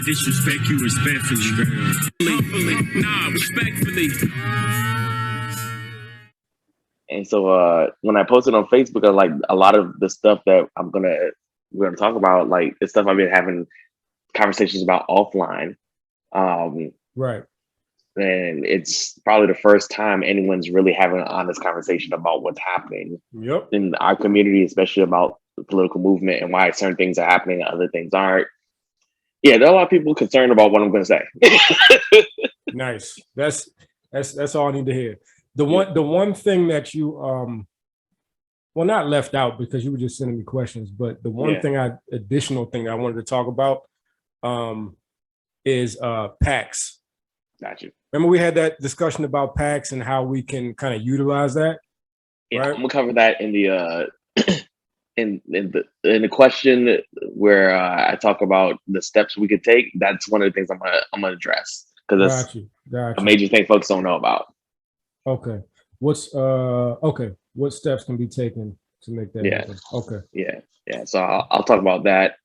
disrespect you respectfully. Respectfully. And so when I posted on Facebook, like a lot of the stuff that we're gonna talk about, like the stuff I've been having conversations about offline. Right. And it's probably the first time anyone's really having an honest conversation about what's happening in our community, especially about the political movement and why certain things are happening and other things aren't. Yeah, there are a lot of people concerned about what I'm going to say. Nice. That's all I need to hear. The one thing that you well, not left out because you were just sending me questions, but the one additional thing I wanted to talk about is PACs. Got you. Remember we had that discussion about PACs and how we can kind of utilize that? Yeah, right? I'm gonna cover that in the in the question where I talk about the steps we could take. That's one of the things I'm gonna address because that's a major thing folks don't know about. Okay. What steps can be taken to make that happen? Okay. Yeah. So I'll talk about that.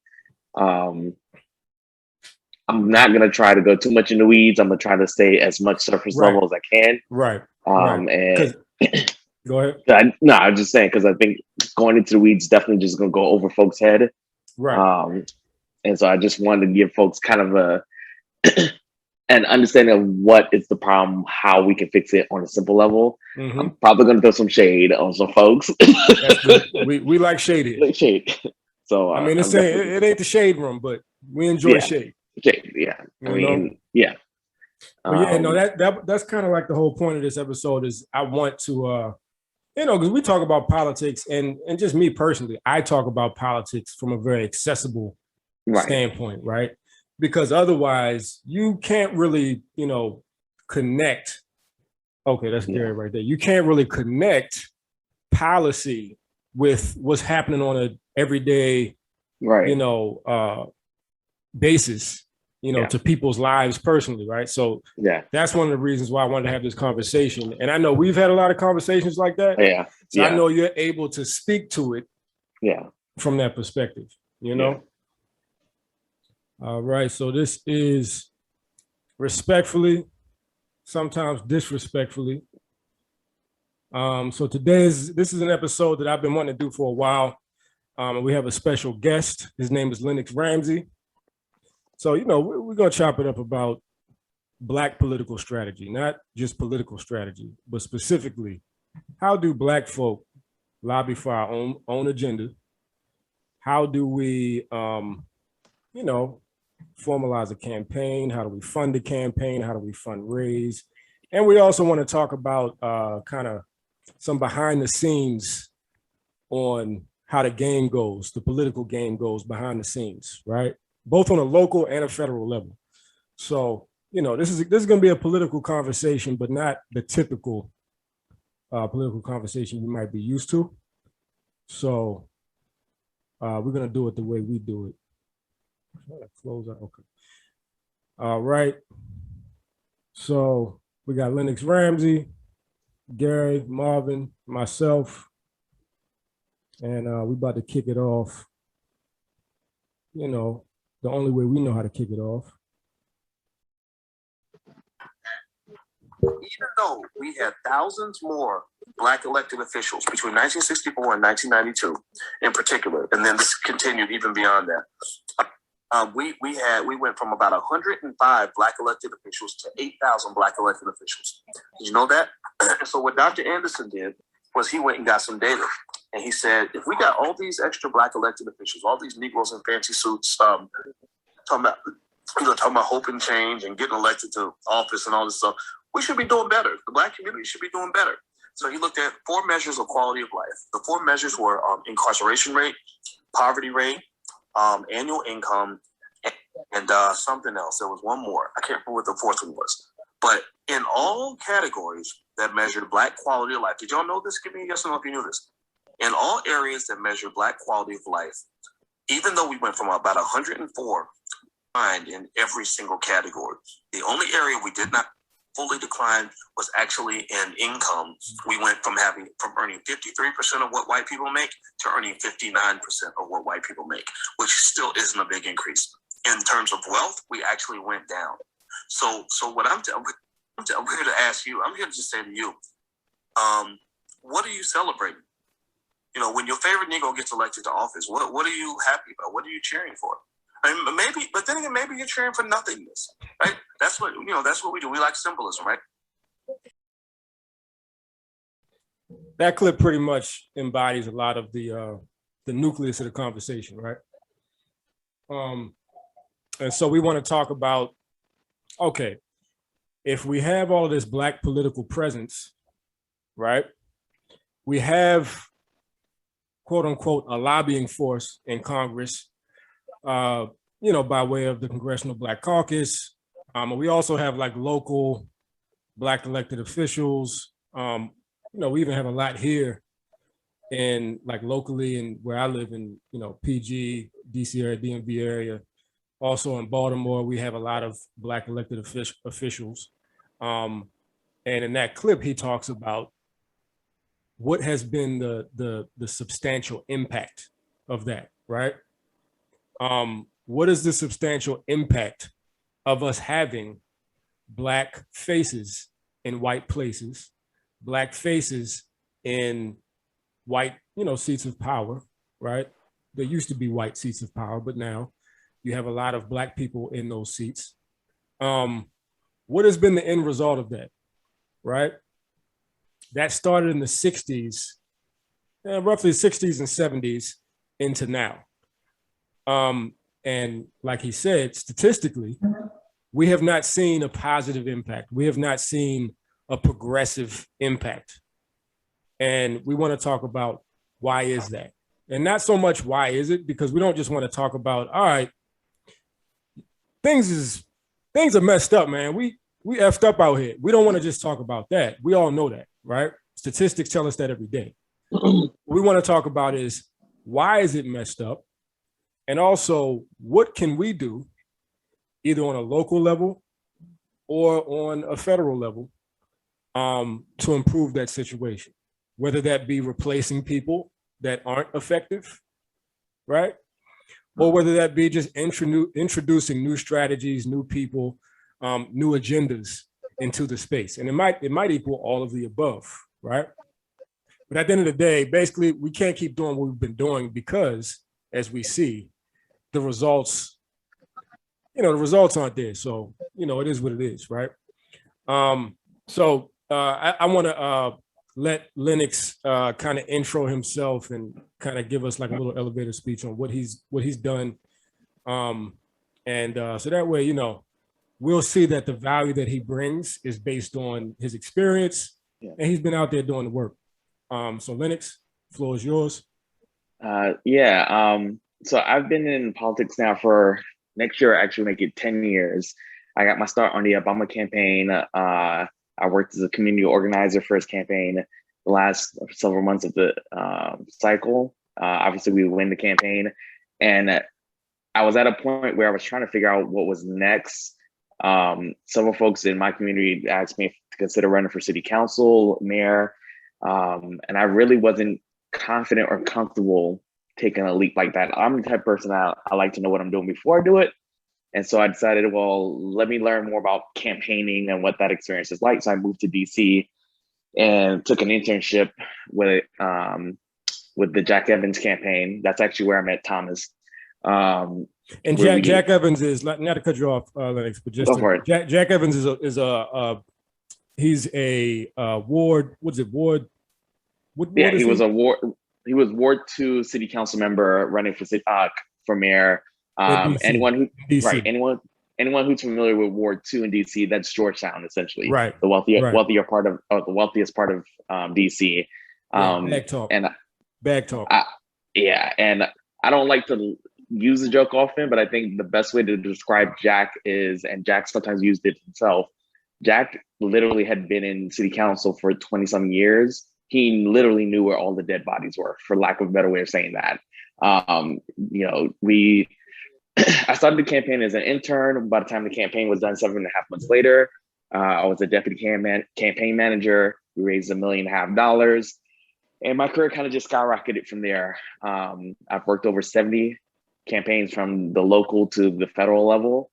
I'm not gonna try to go too much in the weeds. I'm gonna try to stay as much surface level as I can. Right. And go ahead. I'm just saying because I think going into the weeds definitely just gonna go over folks' head. Right. And so I just wanted to give folks kind of an understanding of what is the problem, how we can fix it on a simple level. Mm-hmm. I'm probably gonna throw some shade on some folks. we like shade here. Like shade. So I mean, it ain't the shade room, but we enjoy shade. Yeah. Yeah. But that's kind of like the whole point of this episode is I want to because we talk about politics and just me personally, I talk about politics from a very accessible standpoint, right? Because otherwise you can't really, connect. Okay, that's Gary right there. You can't really connect policy with what's happening on an everyday, basis, to people's lives personally, right? So that's one of the reasons why I wanted to have this conversation. And I know we've had a lot of conversations like that. So I know you're able to speak to it from that perspective, All right, so this is respectfully, sometimes disrespectfully. So this is an episode that I've been wanting to do for a while. We have a special guest. His name is Lennox Ramsey. So, we're going to chop it up about Black political strategy, not just political strategy, but specifically, how do Black folk lobby for our own agenda? How do we, formalize a campaign? How do we fund a campaign? How do we fundraise? And we also want to talk about kind of some behind the scenes on how the game goes, the political game goes behind the scenes, right? Both on a local and a federal level. So, this is going to be a political conversation, but not the typical political conversation you might be used to. So we're going to do it the way we do it. Close out. Okay. All right. So we got Lennox Ramsey, Gary, Marvin, myself, and we're about to kick it off. The only way we know how to kick it off. Even though we had thousands more Black elected officials between 1964 and 1992 in particular, and then this continued even beyond that, we went from about 105 Black elected officials to 8,000 Black elected officials. Did you know that? So what Dr. Anderson did was he went and got some data. And he said, if we got all these extra Black elected officials, all these Negroes in fancy suits, talking about hope and change and getting elected to office and all this stuff, we should be doing better. The Black community should be doing better. So he looked at 4 measures of quality of life. The 4 measures were incarceration rate, poverty rate, annual income, and something else. There was one more. I can't remember what the 4th one was. But in all categories that measured Black quality of life, did y'all know this? Give me a yes or no if you knew this. In all areas that measure Black quality of life, even though we went from about 104 in every single category, the only area we did not fully decline was actually in income. We went from earning 53% of what white people make to earning 59% of what white people make, which still isn't a big increase. in terms of wealth, we actually went down. So what I'm here to ask you, I'm here to just say to you, what are you celebrating? You know, when your favorite Negro gets elected to office, what are you happy about? What are you cheering for? I mean, maybe, but then again, maybe you're cheering for nothingness, right? That's what we do. We like symbolism, right? That clip pretty much embodies a lot of the nucleus of the conversation, right? And so we want to talk about, okay, if we have all of this Black political presence, right? We have, quote unquote, a lobbying force in Congress, you know, by way of the Congressional Black Caucus. We also have like local Black elected officials. You know, we even have a lot here in like locally and where I live in, you know, PG, DC area, DMV area. Also in Baltimore, we have a lot of Black elected officials. And in that clip, he talks about what has been the substantial impact of that, right? What is the substantial impact of us having Black faces in white places, Black faces in white, you know, seats of power, right? There used to be white seats of power, but now you have a lot of Black people in those seats. What has been the end result of that, right? That started in the 60s, roughly 60s and 70s into now. And like he said, statistically, we have not seen a positive impact. We have not seen a progressive impact. And we want to talk about why is that? And not so much why is it, because we don't just want to talk about, all right, things are messed up, man. We effed up out here. We don't want to just talk about that. We all know that, right? Statistics tell us that every day. What we want to talk about is why is it messed up? And also, what can we do either on a local level or on a federal level to improve that situation? Whether that be replacing people that aren't effective, right? Or whether that be just introducing new strategies, new people, new agendas into the space. And it might equal all of the above, right? But at the end of the day, basically, we can't keep doing what we've been doing because, as we see, the results, you know, the results aren't there. So, you know, it is what it is, right? I want to let Lennox kind of intro himself and kind of give us like a little elevator speech on what he's done. So that way, you know, we'll see that the value that he brings is based on his experience, and he's been out there doing the work. So Lennox, the floor is yours. So I've been in politics now for next year, actually make it 10 years. I got my start on the Obama campaign. I worked as a community organizer for his campaign the last several months of the cycle. Obviously, we win the campaign. And I was at a point where I was trying to figure out what was next. Several folks in my community asked me to consider running for city council, mayor. And I really wasn't confident or comfortable taking a leap like that. I'm the type of person I like to know what I'm doing before I do it. And so I decided, well, let me learn more about campaigning and what that experience is like. So I moved to DC and took an internship with the Jack Evans campaign. That's actually where I met Thomas. And Jack Evans is not to cut you off, Lennox, but just Jack Evans he's a ward. What's it, ward? What ward he was a ward. He was Ward 2 city council member running for mayor. Anyone who's familiar with Ward 2 in DC, that's Georgetown, essentially. Right. The wealthiest part of DC. Bag talk. And bag talk. And I don't like to use the joke often, but I think the best way to describe Jack is, and Jack sometimes used it himself, Jack literally had been in city council for 20-some years. He literally knew where all the dead bodies were, for lack of a better way of saying that. I started the campaign as an intern. By the time the campaign was done 7.5 months later, I was a deputy campaign manager. We raised $1.5 million. And my career kind of just skyrocketed from there. I've worked over 70 campaigns from the local to the federal level.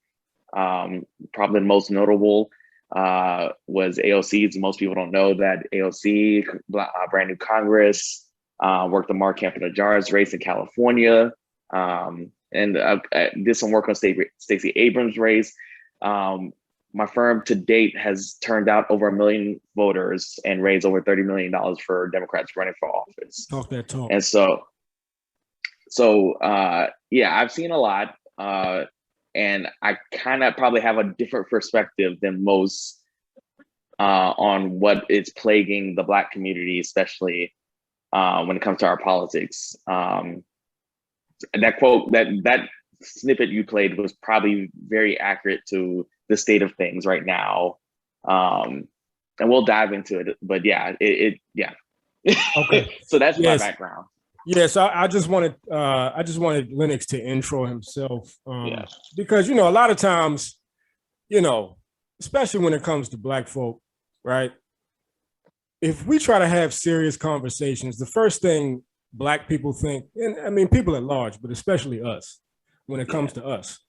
Probably the most notable was AOC's. Most people don't know that AOC, brand new Congress, worked the Mark Campbell-Najjar's race in California, and did some work on Stacey Abrams' race. My firm to date has turned out over 1 million voters and raised over $30 million for Democrats running for office. Talk that talk. And so yeah, I've seen a lot, and I kind of probably have a different perspective than most on what is plaguing the Black community, especially when it comes to our politics. That quote, that snippet you played was probably very accurate to the state of things right now. And we'll dive into it, but yeah, yeah. Okay. So that's my background. Yeah, so I just wanted Lennox to intro himself, because a lot of times, especially when it comes to Black folk, right? If we try to have serious conversations, the first thing Black people think, and I mean people at large, but especially us, when it comes to us,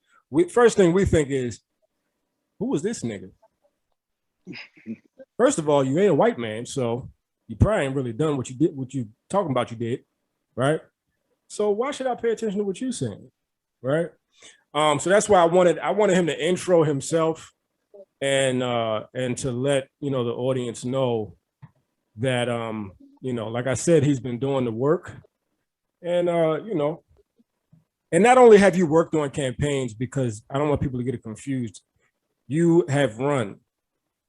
first thing we think is, who was this nigga? First of all, you ain't a white man, so you probably ain't really done what you did, what you talking about you did. Right. So why should I pay attention to what you're saying? Right. So that's why I wanted him to intro himself and to let, the audience know that, like I said, he's been doing the work and, and not only have you worked on campaigns, because I don't want people to get it confused. You have run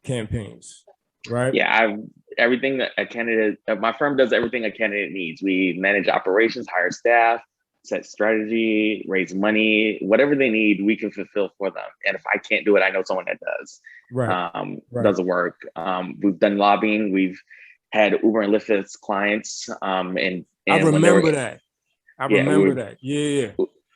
campaigns, right? Yeah, everything that a candidate, my firm does everything a candidate needs. We manage operations, hire staff, set strategy, raise money, whatever they need, we can fulfill for them. And if I can't do it, I know someone that does. Right. Does the work. We've done lobbying. We've had Uber and Lyft as clients. And I remember that. I remember that. Yeah.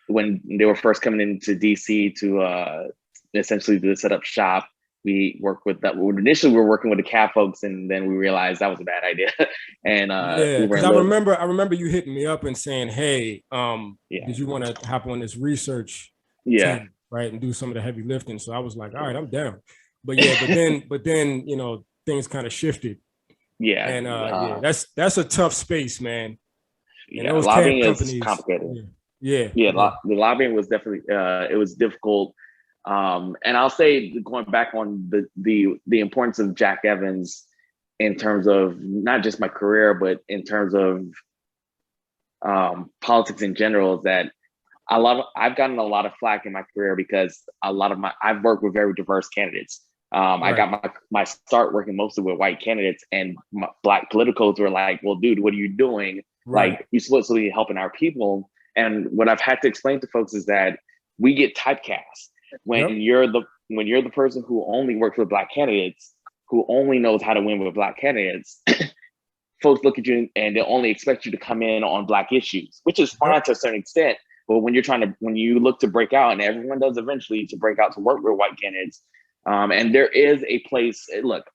When they were first coming into DC to essentially to set up shop, we worked with that. Initially, we were working with the cab folks, and then we realized that was a bad idea. And I remember you hitting me up and saying, "Hey, did you want to hop on this research team, right, and do some of the heavy lifting?" So I was like, "All right, I'm down." But then things kind of shifted. Yeah, and that's a tough space, man. Yeah, lobbying is complicated. The lobbying was definitely it was difficult. And I'll say, going back on the importance of Jack Evans in terms of not just my career, but in terms of politics in general, is that I've gotten a lot of flack in my career because I've worked with very diverse candidates. I got my start working mostly with white candidates, and Black politicals were like, "Well, dude, what are you doing? Like, you're supposed to be helping our people." And what I've had to explain to folks is that we get typecast. When you're the person who only works with Black candidates, who only knows how to win with Black candidates, folks look at you and they only expect you to come in on Black issues, which is fine to a certain extent. But when you look to break out, and everyone does eventually, to break out to work with white candidates, and there is a place. Look,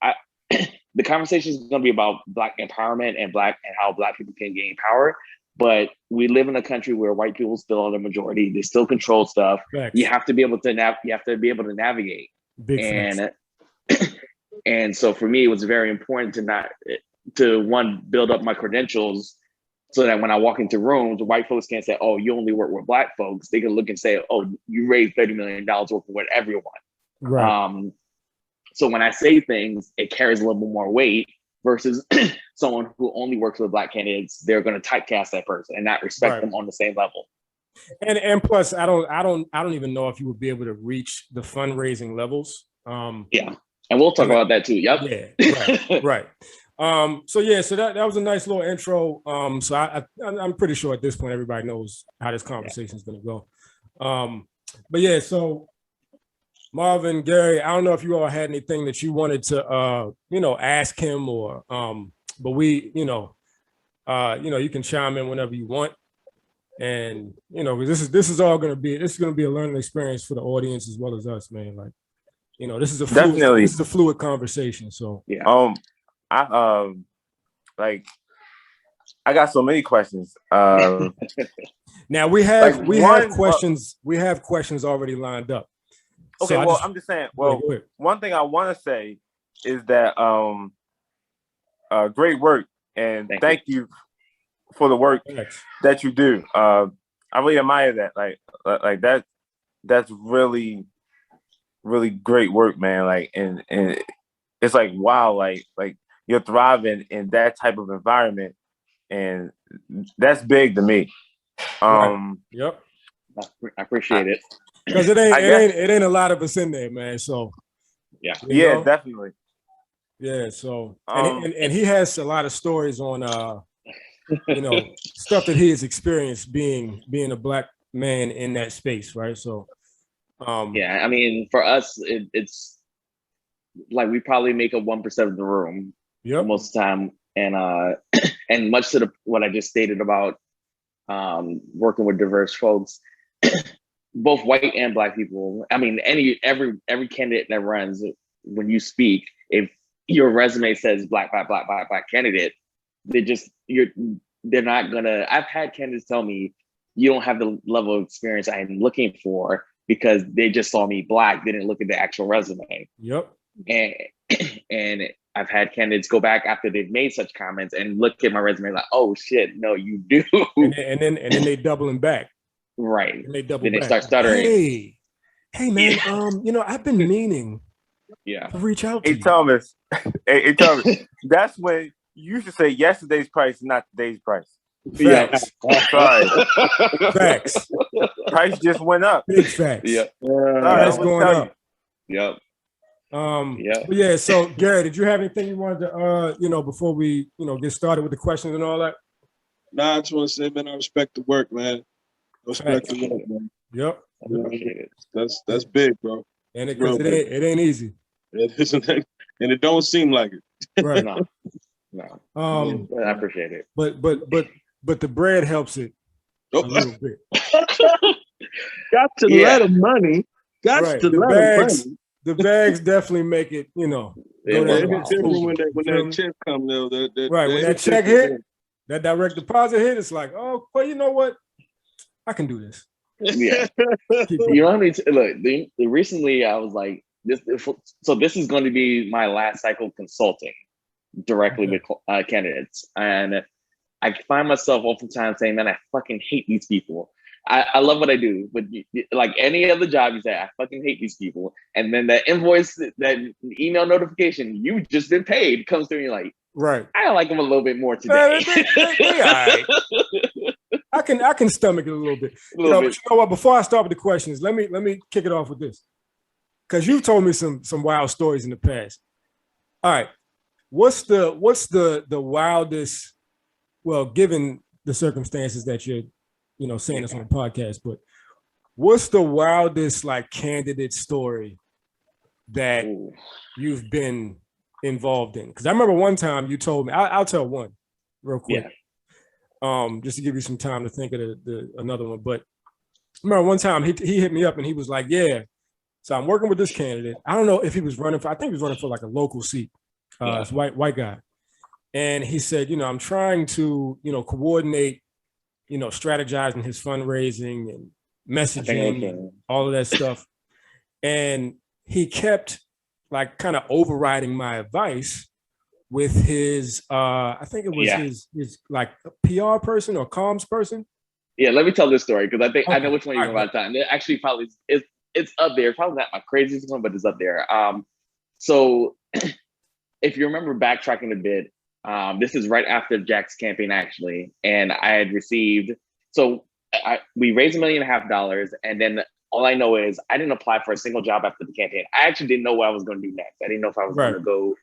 the conversation is going to be about Black empowerment and how Black people can gain power. But we live in a country where white people still are the majority. They still control stuff. Facts. You have to be able to navigate. And so for me, it was very important to build up my credentials so that when I walk into rooms, white folks can't say, "Oh, you only work with Black folks." They can look and say, "Oh, you raised $30 million working with everyone." Right. So when I say things, it carries a little bit more weight versus someone who only works with Black candidates. They're going to typecast that person and not respect them on the same level. And plus, I don't even know if you would be able to reach the fundraising levels. And we'll talk about that too. Yep. Yeah. Right. So that was a nice little intro. So I'm pretty sure at this point everybody knows how this conversation is going to go. But so Marvin, Gary, I don't know if you all had anything that you wanted to, ask him or, but we, you can chime in whenever you want. And, this is going to be a learning experience for the audience as well as us, man. Like, this is a fluid conversation. So, I got so many questions. Now we have questions already lined up. Okay, so I'm just saying. Well, one thing I want to say is that great work, and thank you for the work that you do. I really admire that. Like that. That's really, really great work, man. Like, and it's like wow, like you're thriving in that type of environment, and that's big to me. Yep, I appreciate it because it ain't a lot of us in there, man. So yeah, definitely. Yeah, so and he has a lot of stories on stuff that he has experienced being a Black man in that space, right? So yeah, I mean, for us, it's like we probably make up 1% of the room most of the time, and and much to what I just stated about working with diverse folks, both white and Black people. I mean, every candidate that runs, when you speak, if your resume says black candidate, they're not gonna. I've had candidates tell me you don't have the level of experience I am looking for because they just saw me Black, they didn't look at the actual resume. Yep. And I've had candidates go back after they've made such comments and look at my resume like, oh shit, no, you do. And then they doubling back. Right. And they double then back. They start stuttering. Hey man, I've been meaning to reach out to you. Thomas. Hey Thomas, that's when you should say yesterday's price, not today's price. Facts. Sorry. Facts. Price just went up. Big facts. Yeah. Price going up. Yep. But yeah, so Gary, did you have anything you wanted to before we get started with the questions and all that? Nah, I just want to say, man, I respect the work, man. Respect the work, man. Yep. That's big, bro. And it ain't easy. It isn't, and it don't seem like it. Right. No. I appreciate it. But the bread helps it a little bit. Got to let them money. Got to let them money. The bags definitely make it, when that check comes, right? When that check hit, that direct deposit hit, it's like, oh, well, you know what? I can do this. Yeah. Look, recently I was like, this is going to be my last cycle consulting directly with candidates, and I find myself oftentimes saying, man, I fucking hate these people. I love what I do, but like any other job, you say, I fucking hate these people. And then that invoice, that email notification, you've just been paid, comes through and you're like, right, I like them a little bit more today. They all right. I can stomach it a little bit. But you know what? Before I start with the questions, let me kick it off with this. Because you've told me some wild stories in the past. All right. What's the wildest, well, given the circumstances that you're saying this on the podcast, but what's the wildest like candidate story that you've been involved in? Because I remember one time you told me, I'll tell one real quick, just to give you some time to think of another one. But I remember one time he hit me up and he was like, yeah, so I'm working with this candidate. I don't know if he was running for, I think he was running for like a local seat. It's white guy. And he said, I'm trying to, coordinate, strategizing his fundraising and messaging and all of that stuff. And he kept like kind of overriding my advice with his, I think it was his like PR person or comms person. Yeah, let me tell this story because I think I know which one you're about to time. It actually probably it's up there. Probably not my craziest one, but it's up there. So if you remember backtracking a bit, this is right after Jack's campaign, actually. And I had received, we raised $1.5 million. And then all I know is I didn't apply for a single job after the campaign. I actually didn't know what I was going to do next. I didn't know if I was going to go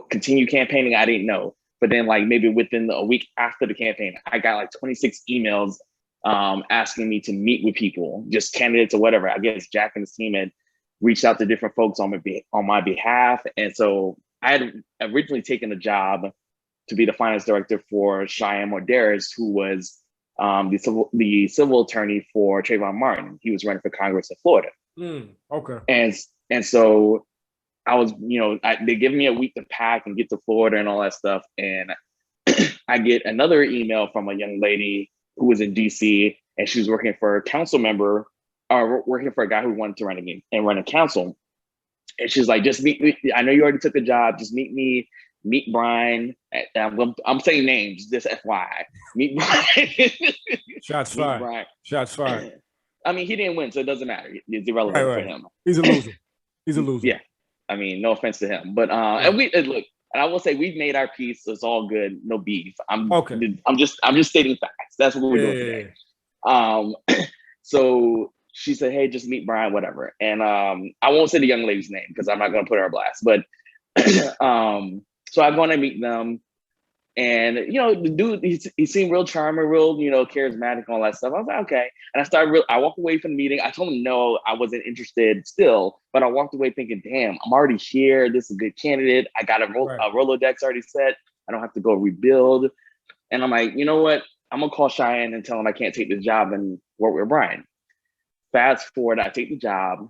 continue campaigning. I didn't know. But then like maybe within a week after the campaign, I got like 26 emails asking me to meet with people, just candidates or whatever. I guess Jack and his team had reached out to different folks on my behalf. And so I had originally taken a job to be the finance director for Cheyenne Morderis, who was the civil attorney for Trayvon Martin. He was running for Congress in Florida. Okay. And so I was, they give me a week to pack and get to Florida and all that stuff. And I I get another email from a young lady who was in DC, and she was working for a council member, or working for a guy who wanted to run a council. And she's like, just meet me. I know you already took a job. Just meet Brian. I'm saying names, just FYI. Meet Brian. Shots fired. Shots fired. I mean, he didn't win, so it doesn't matter. It's irrelevant for him. He's a loser. He's a loser. Yeah. I mean, no offense to him, but and look, and I will say we've made our peace. So it's all good. No beef. I'm just stating facts. That's what we're doing today. So she said, "Hey, just meet Brian, whatever." And I won't say the young lady's name because I'm not going to put her on blast. But so I go and I meet them, and the dude, he seemed real charming, real charismatic, all that stuff. I was like, okay. And I walked away from the meeting. I told him no, I wasn't interested still, but I walked away thinking, damn, I'm already here. This is a good candidate. I got a Rolodex already set. I don't have to go rebuild. And I'm like, you know what? I'm gonna call Cheyenne and tell him I can't take this job and work with Brian. Fast forward, I take the job.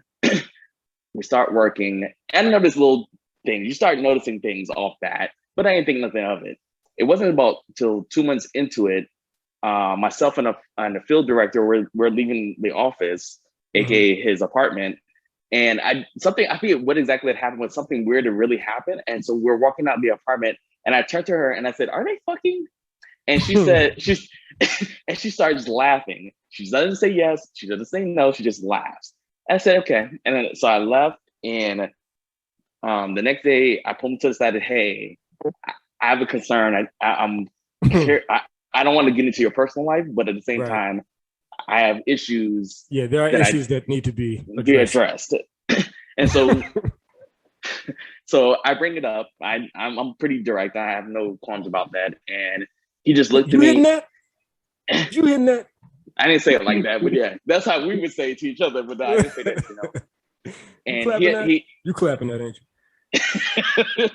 We start working. And I know this little thing. You start noticing things off that, but I didn't think nothing of it. It wasn't about till 2 months into it. Myself and the field director we're leaving the office, aka his apartment, and I forget what exactly had happened, but something weird had really happened. And so we're walking out the apartment, and I turned to her and I said, "Are they fucking?" And she said, and she starts laughing. She doesn't say yes, she doesn't say no, she just laughs. I said, okay. And then so I left, and the next day I pulled him to the side and said, hey, I have a concern. I'm here. I don't want to get into your personal life, but at the same time, I have issues. Yeah, there are issues that need to be addressed. And so I bring it up. I'm pretty direct. I have no qualms about that. And he just looked at me. You hitting that? I didn't say it like that, but yeah, that's how we would say it to each other. But I didn't say that, And you clapping that, ain't you?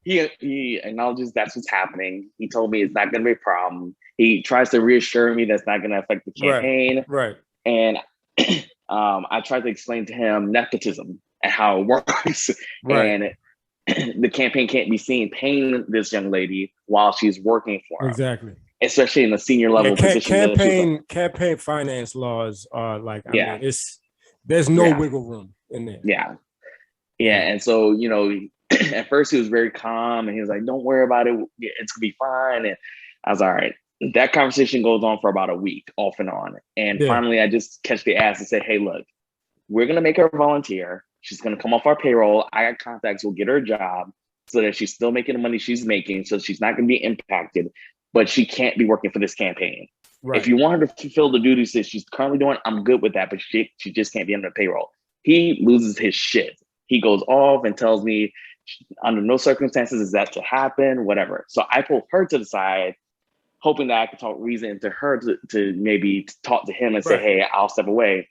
He acknowledges that's what's happening. He told me it's not going to be a problem. He tries to reassure me that's not going to affect the campaign. Right. And I tried to explain to him nepotism and how it works. And the campaign can't be seen paying this young lady while she's working for him. Exactly. Especially in the senior level position. Campaign finance laws are like, I mean, there's no wiggle room in there. Yeah. And so, at first he was very calm and he was like, don't worry about it. It's gonna be fine. And I was all right. That conversation goes on for about a week off and on. And finally I just catch the ass and say, hey, look, we're gonna make her a volunteer. She's gonna come off our payroll. I got contacts. We'll get her a job so that she's still making the money she's making. So she's not gonna be impacted, but she can't be working for this campaign. Right. If you want her to fulfill the duties that she's currently doing, I'm good with that, but she just can't be under the payroll. He loses his shit. He goes off and tells me under no circumstances is that to happen, whatever. So I pull her to the side, hoping that I could talk reason into her to maybe talk to him and say, hey, I'll step away.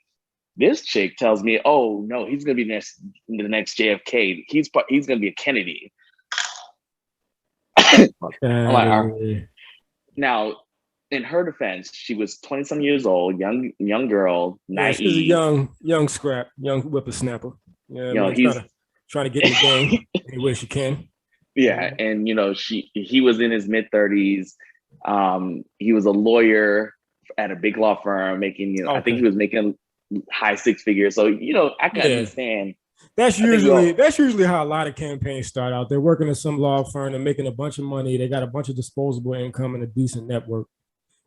This chick tells me, oh no, he's gonna be the next JFK. He's gonna be a Kennedy. I'm like, all right. Now, in her defense, she was 20-some years old, young girl, naive. She's a young scrap, young whippersnapper. Yeah, he's trying to get in the game any way she can. Yeah, and he was in his mid-30s. He was a lawyer at a big law firm, making I think he was making high six figures. So I can understand. That's usually how a lot of campaigns start out. They're working at some law firm, they're making a bunch of money, they got a bunch of disposable income and a decent network.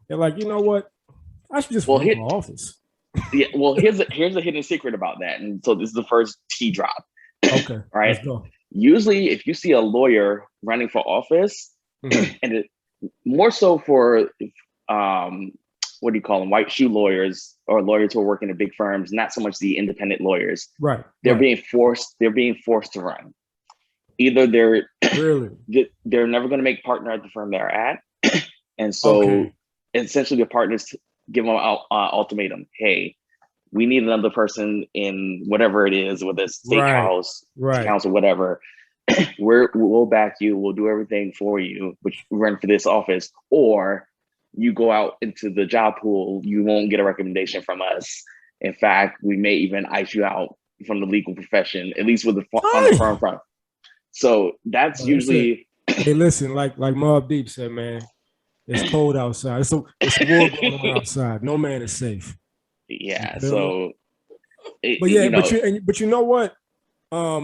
They're like, you know what? I should just run for office. Yeah, well, here's a hidden secret about that. And so this is the first tea drop. Okay. Right. Let's go. Usually if you see a lawyer running for office, and more so for what do you call them? White shoe lawyers or lawyers who are working at big firms, not so much the independent lawyers. Right. They're being forced to run. Either they're never going to make partner at the firm they're at. And so essentially the partners give them an ultimatum. Hey, we need another person in whatever it is, whether it's steakhouse, council, whatever. We'll back you. We'll do everything for you, which run for this office, or you go out into the job pool, you won't get a recommendation from us. In fact, we may even ice you out from the legal profession, at least with on the firm front. So that's usually Hey, listen, like Mobb Deep said, man, it's cold outside. It's war going on outside. No man is safe. Yeah. So, but you know what? Oh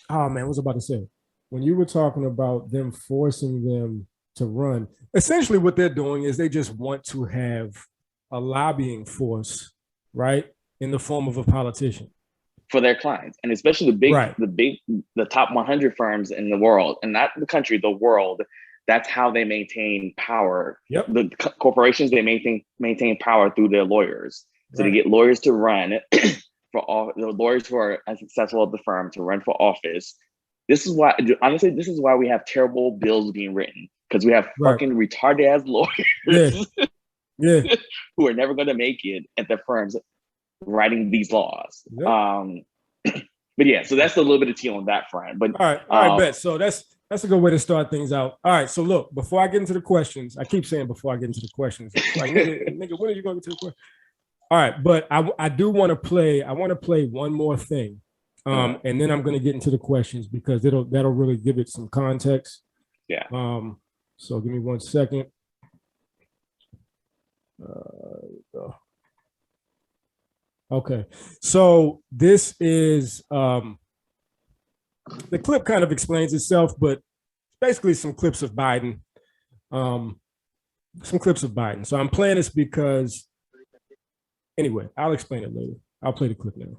man, what was I about to say? When you were talking about them forcing them to run, essentially what they're doing is they just want to have a lobbying force, right, in the form of a politician for their clients, and especially the top 100 firms in the world, and not the country, the world. That's how they maintain power. Yep. The corporations, they maintain power through their lawyers. So they get lawyers to run for all the lawyers who are unsuccessful at the firm to run for office. This is why, honestly, this is why we have terrible bills being written, because we have fucking retarded ass lawyers who are never going to make it at the firms writing these laws. Yep. But yeah, so that's a little bit of tea on that front. But all right, bet. So that's a good way to start things out. All right, so look, before I get into the questions, I keep saying before I get into the questions, like nigga, when are you going to get to the question? All right, but I do want to play. I want to play one more thing, and then I'm going to get into the questions because that'll really give it some context. Yeah. So give me 1 second. Okay, so this is the clip kind of explains itself, but basically some clips of Biden. So I'm playing this because, anyway, I'll explain it later. I'll play the clip now.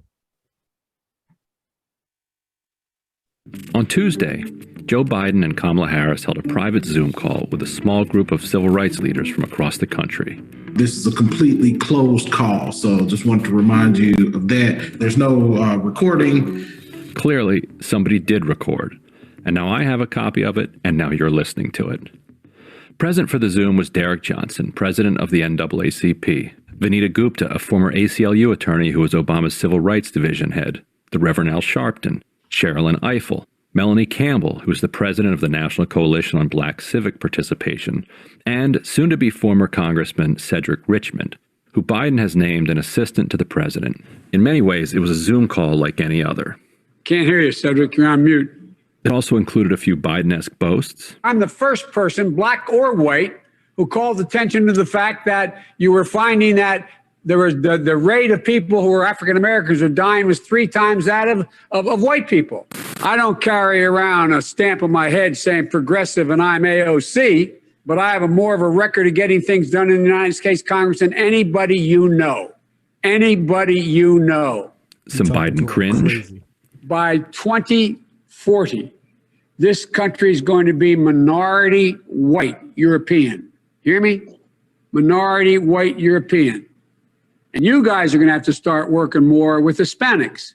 On Tuesday, Joe Biden and Kamala Harris held a private Zoom call with a small group of civil rights leaders from across the country. This is a completely closed call, so just wanted to remind you of that. There's no recording. Clearly, somebody did record, and now I have a copy of it, and now you're listening to it. Present for the Zoom was Derek Johnson, president of the NAACP, Vanita Gupta, a former ACLU attorney who was Obama's Civil Rights Division head, the Reverend Al Sharpton, Sherilyn Ifill, Melanie Campbell, who is the president of the National Coalition on Black Civic Participation, and soon-to-be former Congressman Cedric Richmond, who Biden has named an assistant to the president. In many ways, it was a Zoom call like any other. Can't hear you, Cedric. You're on mute. It also included a few Biden-esque boasts. I'm the first person, black or white, who called attention to the fact that you were finding that there was the rate of people who were African Americans who dying was 3 times that of white people. I don't carry around a stamp on my head saying progressive and I'm AOC, but I have more of a record of getting things done in the United States Congress than anybody you know. Anybody you know. Some Biden cringe. By 2040, this country is going to be minority white European. Hear me? Minority white European. And you guys are going to have to start working more with Hispanics,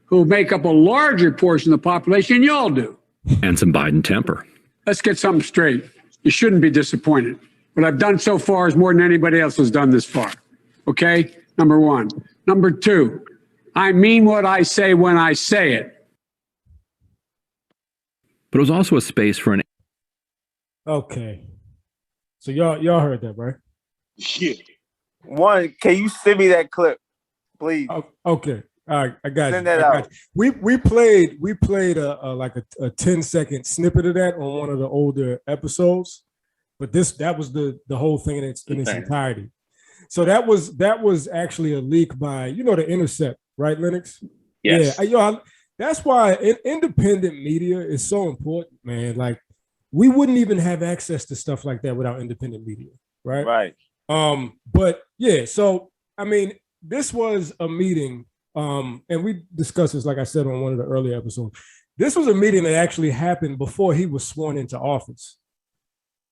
who make up a larger portion of the population than y'all do. And some Biden temper. Let's get something straight. You shouldn't be disappointed. What I've done so far is more than anybody else has done this far. Okay? Number one. Number two, I mean what I say when I say it. But it was also a space for an... Okay. So y'all heard that, right? Yeah. One, can you send me that clip, please? Okay. All right, I got Send you. that out. We played a 10-second snippet of that on one of the older episodes, but that was the whole thing in its entirety. So that was actually a leak by The Intercept, right, Lennox? Yes. Yeah. That's why independent media is so important, man. Like, we wouldn't even have access to stuff like that without independent media, right? Right. But yeah, so I mean, this was a meeting, and we discussed this, like I said, on one of the earlier episodes. This was a meeting that actually happened before he was sworn into office,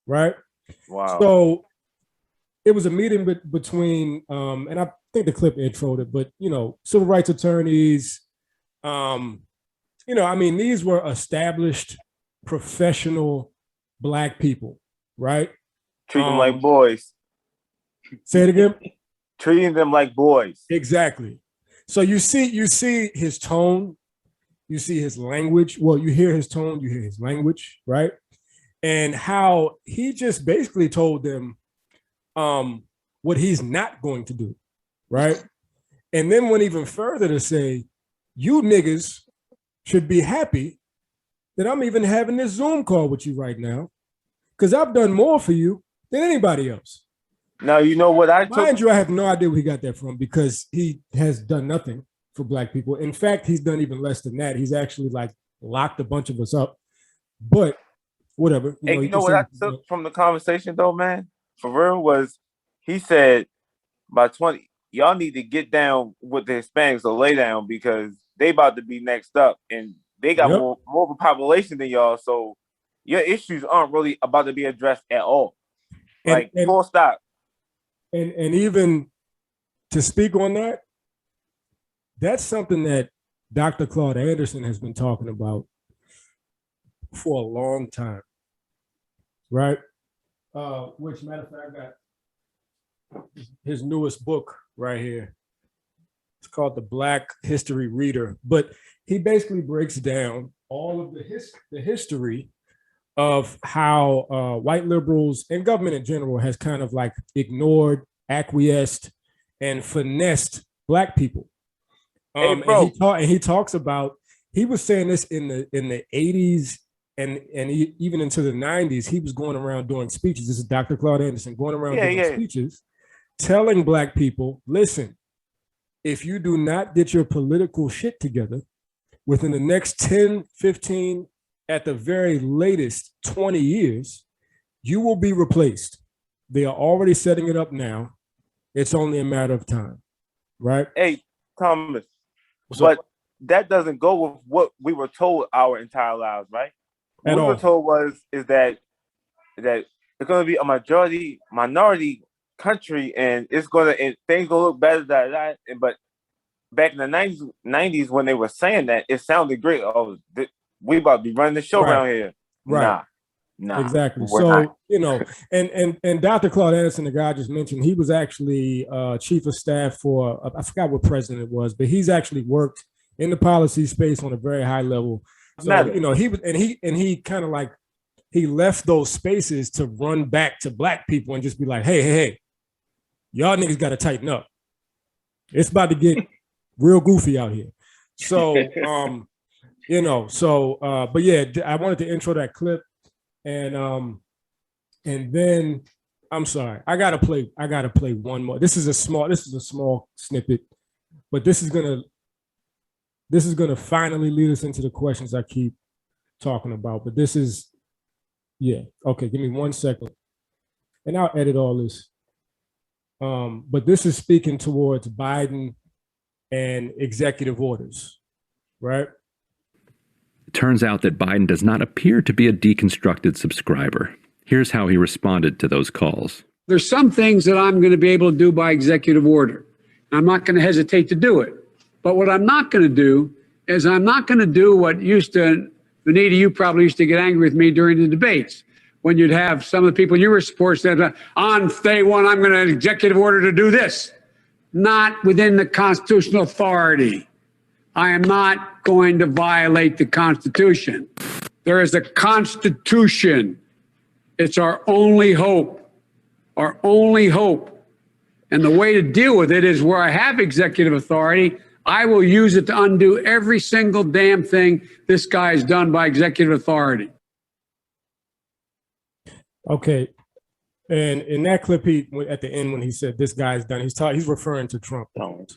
right? Wow. So it was a meeting between, and I think the clip introed it, but civil rights attorneys, these were established professional Black people, right? Treat them like boys. Say it again. Treating them like boys. Exactly. So you see his tone, you see his language. Well, you hear his tone, you hear his language, right? And how he just basically told them what he's not going to do, right? And then went even further to say, you niggas should be happy that I'm even having this Zoom call with you right now, because I've done more for you than anybody else. Now, you know what Mind you, I have no idea where he got that from, because he has done nothing for Black people. In fact, he's done even less than that. He's actually like locked a bunch of us up. But whatever. You know what I took from the conversation though, man? For real, was he said by 20, y'all need to get down with the Hispanics or lay down, because they about to be next up and they got more of a population than y'all. So your issues aren't really about to be addressed at all. Like, full stop. And even to speak on that, that's something that Dr. Claude Anderson has been talking about for a long time, right? Which, matter of fact, I got his newest book right here. It's called The Black History Reader, but he basically breaks down all of the history of how white liberals and government in general has kind of like ignored, acquiesced, and finessed Black people. And he talks about, he was saying this in the 80s and even into the 90s. He was going around doing speeches. This is Dr. Claude Anderson going around doing speeches, telling Black people, listen, if you do not get your political shit together within the next 10, 15, at the very latest 20 years, you will be replaced. They are already setting it up now. It's only a matter of time, right? Hey, Thomas, but that doesn't go with what we were told our entire lives, right? What we were told is that it's going to be a minority country, and things going to look better. But back in the 90s, when they were saying that, it sounded great. Oh, we about to be running the show around here. Right. Nah. Exactly. So, and Dr. Claude Anderson, the guy I just mentioned, he was actually chief of staff for, I forgot what president it was, but he's actually worked in the policy space on a very high level. So, he was, and he kind of like, he left those spaces to run back to Black people and just be like, hey, y'all niggas got to tighten up. It's about to get real goofy out here. So, but yeah, I wanted to intro that clip, and then I'm sorry, I gotta play one more. This is a small snippet, but this is gonna finally lead us into the questions I keep talking about. But this is, okay, give me 1 second, and I'll edit all this. But this is speaking towards Biden and executive orders, right? It turns out that Biden does not appear to be a deconstructed subscriber. Here's how he responded to those calls. There's some things that I'm going to be able to do by executive order. I'm not going to hesitate to do it. But what I'm not going to do is I'm not going to do what used to, Vanita, you probably used to get angry with me during the debates, when you'd have some of the people you were supporting said, on day one, I'm going to executive order to do this. Not within the constitutional authority. I am not going to violate the Constitution. There is a Constitution. It's our only hope. Our only hope. And the way to deal with it is where I have executive authority, I will use it to undo every single damn thing this guy has done by executive authority. Okay. And in that clip, he at the end when he said this guy's done, he's referring to Trump.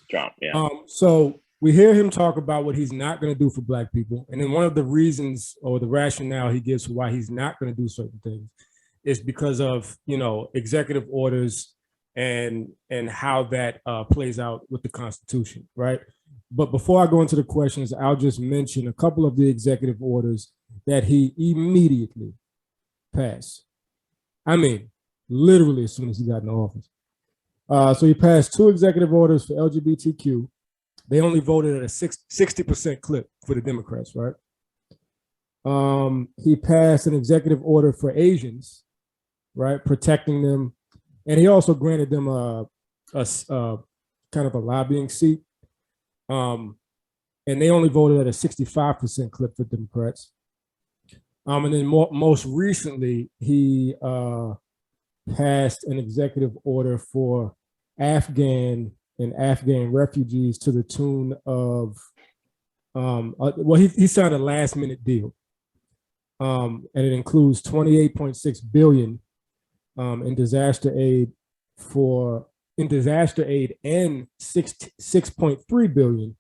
Trump, yeah. So we hear him talk about what he's not going to do for Black people, and then one of the reasons or the rationale he gives for why he's not going to do certain things is because of executive orders and how that plays out with the Constitution, right? But before I go into the questions, I'll just mention a couple of the executive orders that he immediately passed. I mean, literally as soon as he got in office. So he passed 2 executive orders for LGBTQ. They only voted at a 60% clip for the Democrats, right? He passed an executive order for Asians, right, protecting them, and he also granted them a kind of a lobbying seat. And they only voted at a 65% clip for Democrats. And then most recently, he passed an executive order for Afghan refugees to the tune of, he signed a last minute deal and it includes 28.6 billion in disaster aid and 6.3 billion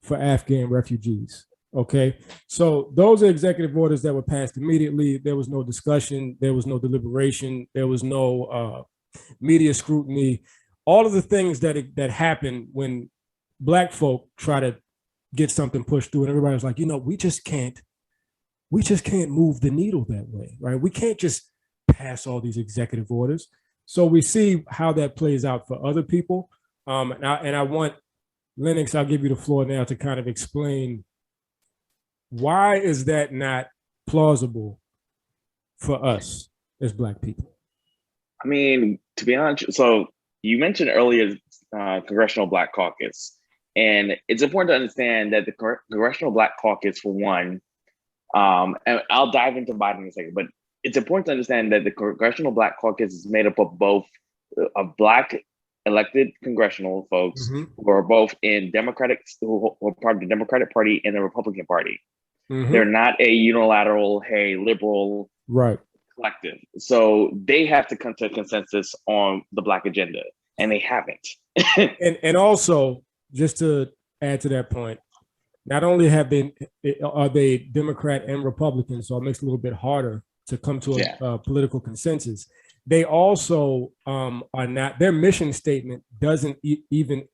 for Afghan refugees. Okay, so those are executive orders that were passed immediately. There was no discussion, there was no deliberation, there was no media scrutiny. All of the things that happen when Black folk try to get something pushed through, and everybody's like, we just can't move the needle that way, right? We can't just pass all these executive orders. So we see how that plays out for other people. And I want Lennox, I'll give you the floor now to kind of explain why is that not plausible for us as Black people? I mean, to be honest, so you mentioned earlier Congressional Black Caucus, and it's important to understand that the Congressional Black Caucus, for one, and I'll dive into Biden in a second, but it's important to understand that the Congressional Black Caucus is made up of both Black elected congressional folks who are both in who are part of the Democratic Party and the Republican Party. They're not a unilateral, hey, liberal collective. So they have to come to a consensus on the Black agenda, and they haven't. and also, just to add to that point, not only are they Democrat and Republican, so it makes it a little bit harder to come to a political consensus. They also are not. Their mission statement isn't even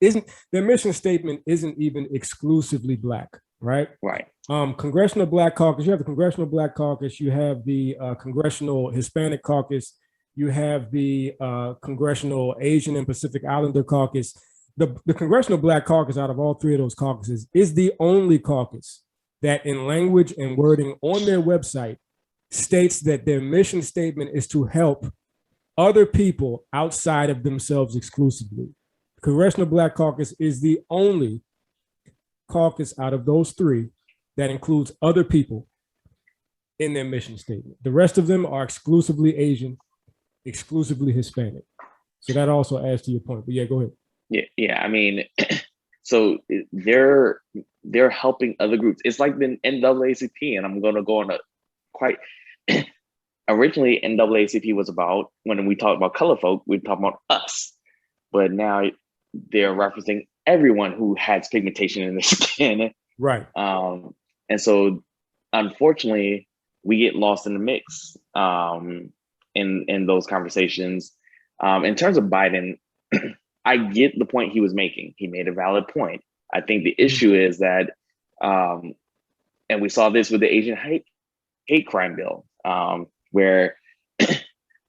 exclusively Black, right? Right. Congressional Black Caucus. You have the Congressional Black Caucus. You have the Congressional Hispanic Caucus. You have the Congressional Asian and Pacific Islander Caucus. The Congressional Black Caucus, out of all three of those caucuses, is the only caucus that, in language and wording on their website, states that their mission statement is to help other people outside of themselves exclusively. The Congressional Black Caucus is the only caucus out of those three that includes other people in their mission statement. The rest of them are exclusively Asian, exclusively Hispanic. So that also adds to your point. But yeah, go ahead. Yeah. I mean, so they're helping other groups. It's like the NAACP, and I'm going to go on a quite. Originally, NAACP was about, when we talk about color folk, we talk about us, but now they're referencing everyone who has pigmentation in their skin. Right. And so, unfortunately, we get lost in the mix in those conversations. In terms of Biden, I get the point he was making. He made a valid point. I think the issue is that, and we saw this with the Asian hate crime bill, where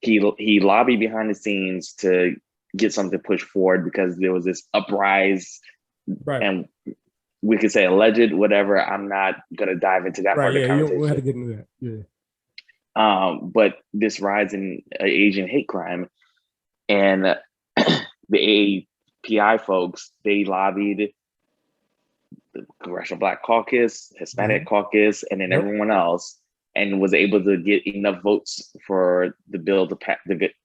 he lobbied behind the scenes to get something pushed forward because there was this uprise, and we could say alleged, whatever. I'm not going to dive into that part of the conversation. We'll have to get into that. Yeah. But this rise in Asian hate crime, and the AAPI folks, they lobbied the Congressional Black Caucus, Hispanic Caucus, and then everyone else, and was able to get enough votes for the bill to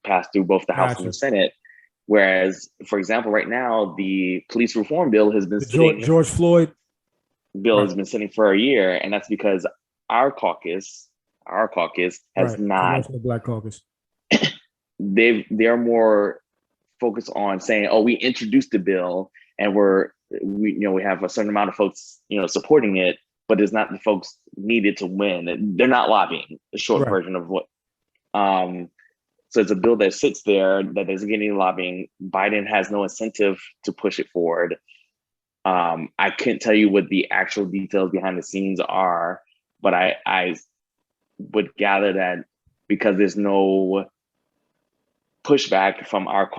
pass through both the House and the Senate. Whereas, for example, right now, the police reform bill has been sitting. George Floyd bill has been sitting for a year, and that's because our caucus has not. Congressional Black Caucus. They're more focused on saying, "Oh, we introduced the bill, and we have a certain amount of folks, supporting it." But it's not the folks needed to win. They're not lobbying. The short version of what. So it's a bill that sits there that doesn't get any lobbying. Biden has no incentive to push it forward. I couldn't tell you what the actual details behind the scenes are, but I would gather that because there's no pushback from our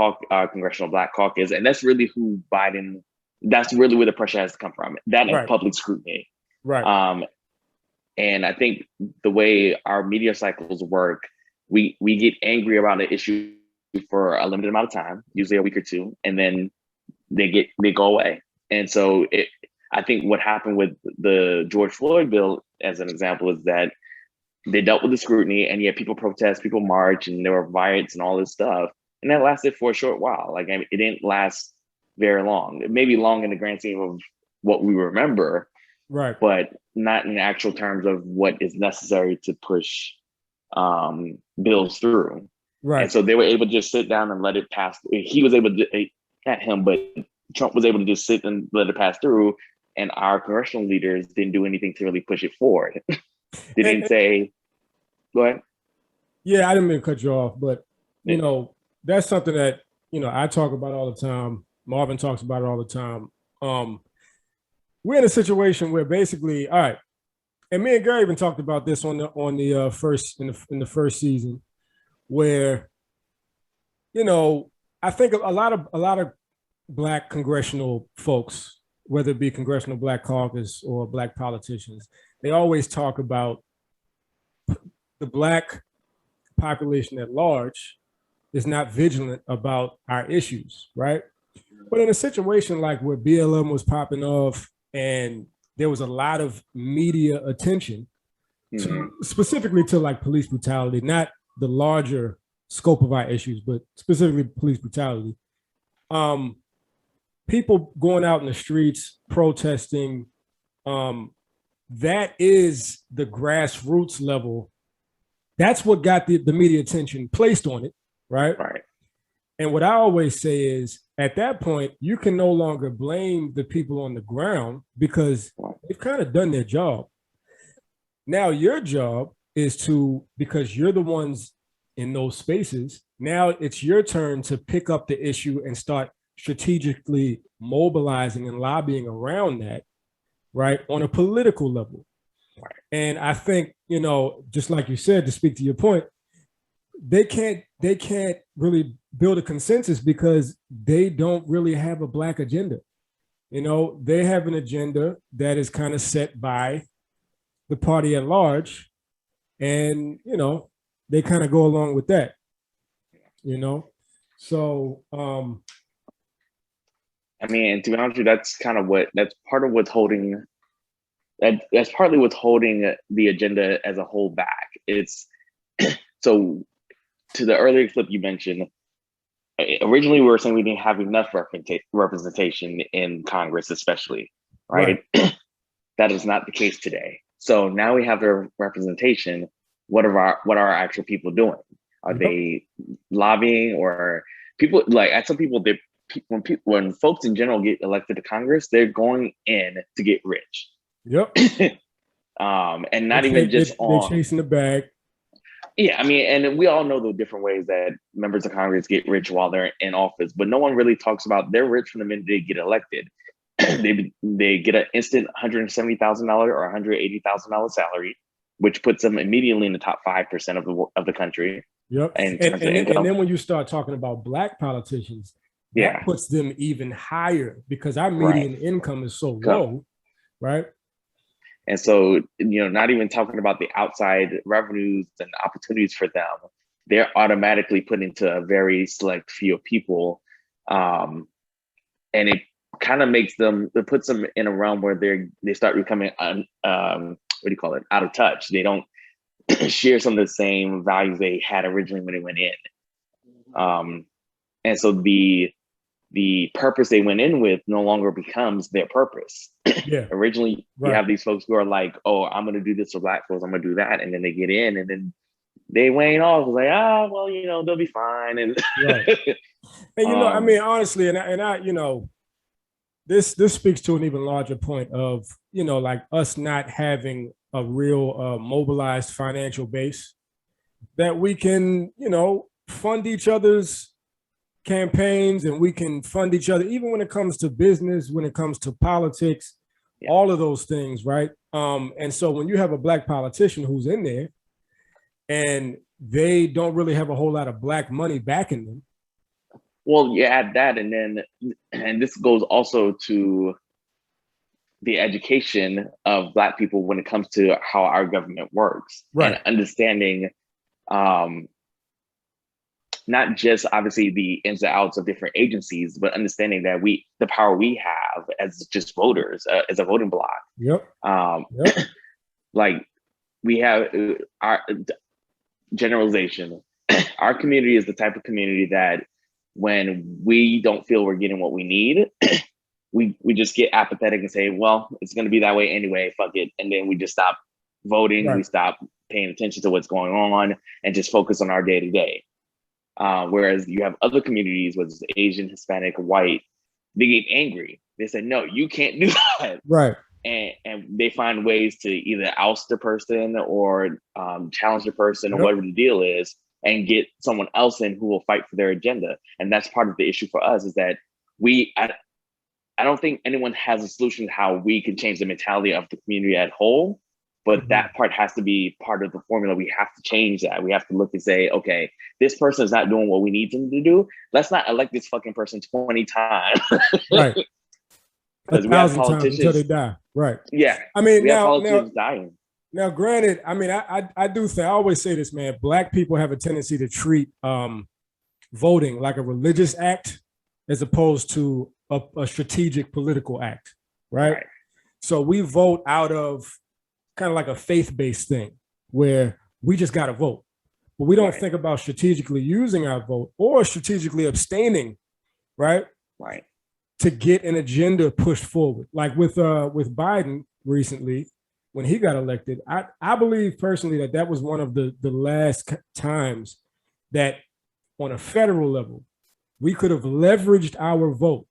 Congressional Black Caucus, and that's really who Biden. That's really where the pressure has to come from. That and public scrutiny. Right. And I think the way our media cycles work, we get angry about an issue for a limited amount of time, usually a week or two, and then they go away. And so I think what happened with the George Floyd bill, as an example, is that they dealt with the scrutiny, and yet people protest, people march, and there were riots and all this stuff. And that lasted for a short while. Like, I mean, it didn't last very long. It may be long in the grand scheme of what we remember, right? But not in actual terms of what is necessary to push bills through. Right. And so they were able to just sit down and let it pass. He was able to, not him, but Trump was able to just sit and let it pass through. And our congressional leaders didn't do anything to really push it forward. They didn't say, go ahead. Yeah, I didn't mean to cut you off, but you know, that's something that, you know, I talk about all the time. Marvin talks about it all the time. We're in a situation where basically, all right, and me and Gary even talked about this in the first season, where, you know, I think a lot of Black congressional folks, whether it be Congressional Black Caucus or Black politicians, they always talk about the Black population at large is not vigilant about our issues, right? But in a situation like where BLM was popping off and there was a lot of media attention specifically to like police brutality, not the larger scope of our issues, but specifically police brutality. People going out in the streets protesting, that is the grassroots level. That's what got the media attention placed on it, right? Right. And what I always say is, at that point, you can no longer blame the people on the ground because they've kind of done their job. Now your job is to, because you're the ones in those spaces, now it's your turn to pick up the issue and start strategically mobilizing and lobbying around that, right, on a political level. Right. And I think, you know, just like you said, to speak to your point, they can't really build a consensus because they don't really have a Black agenda. You know, they have an agenda that is kind of set by the party at large, and, you know, they kind of go along with that, you know? So, I mean, and to be honest with you, that's part of what's holding, that's partly what's holding the agenda as a whole back. It's, so to the earlier clip you mentioned, originally we were saying we didn't have enough representation in Congress, especially, right? That is not the case today. So now we have the representation. What are our actual people doing? Are they lobbying, or people like, at some people, when folks in general get elected to Congress, they're going in to get rich. Yep. And not even just they're chasing the bag. Yeah, I mean, and we all know the different ways that members of Congress get rich while they're in office, but no one really talks about they're rich from the minute they get elected. They get an instant $170,000 or $180,000 salary, which puts them immediately in the top 5% of the country. Yep. And then when you start talking about Black politicians, that puts them even higher because our median income is so low, right? And so, you know, not even talking about the outside revenues and opportunities for them, they're automatically put into a very select few of people. And it kind of makes them, it puts them in a realm where they start becoming, out of touch. They don't share some of the same values they had originally when they went in. And so the purpose they went in with no longer becomes their purpose. Yeah. Originally, you have these folks who are like, oh, I'm going to do this for Black folks, I'm going to do that. And then they get in and then they wane off. Like, well, you know, they'll be fine. And, and you know, I mean, honestly, and I, you know, this speaks to an even larger point of, you know, like us not having a real mobilized financial base that we can, you know, fund each other's campaigns, and we can fund each other, even when it comes to business, when it comes to politics, all of those things, right? And so when you have a Black politician who's in there and they don't really have a whole lot of Black money backing them. Well, you add that, and this goes also to the education of Black people when it comes to how our government works, and understanding not just obviously the ins and outs of different agencies, but understanding that the power we have as just voters, as a voting bloc. Like we have our generalization. Our community is the type of community that when we don't feel we're getting what we need, we just get apathetic and say, well, it's going to be that way anyway, fuck it. And then we just stop voting. Right. We stop paying attention to what's going on and just focus on our day to day. Whereas you have other communities, whether it's Asian, Hispanic, white, they get angry. They say, no, you can't do that. Right. And they find ways to either oust the person or challenge the person or whatever the deal is, and get someone else in who will fight for their agenda. And that's part of the issue for us, is that I don't think anyone has a solution to how we can change the mentality of the community at whole, but that part has to be part of the formula. We have to change that. We have to look and say, okay, this person is not doing what we need them to do. Let's not elect this fucking person 20 times. Right. Because we have politicians until they die. Right. Yeah. I mean, now dying. Now, granted, I mean, I do think, I always say this, man, Black people have a tendency to treat voting like a religious act as opposed to a strategic political act, right? So we vote out of kind of like a faith-based thing where we just got to vote. But we don't think about strategically using our vote or strategically abstaining, right? Right. To get an agenda pushed forward. Like with Biden recently, when he got elected, I believe personally that was one of the last times that on a federal level, we could have leveraged our vote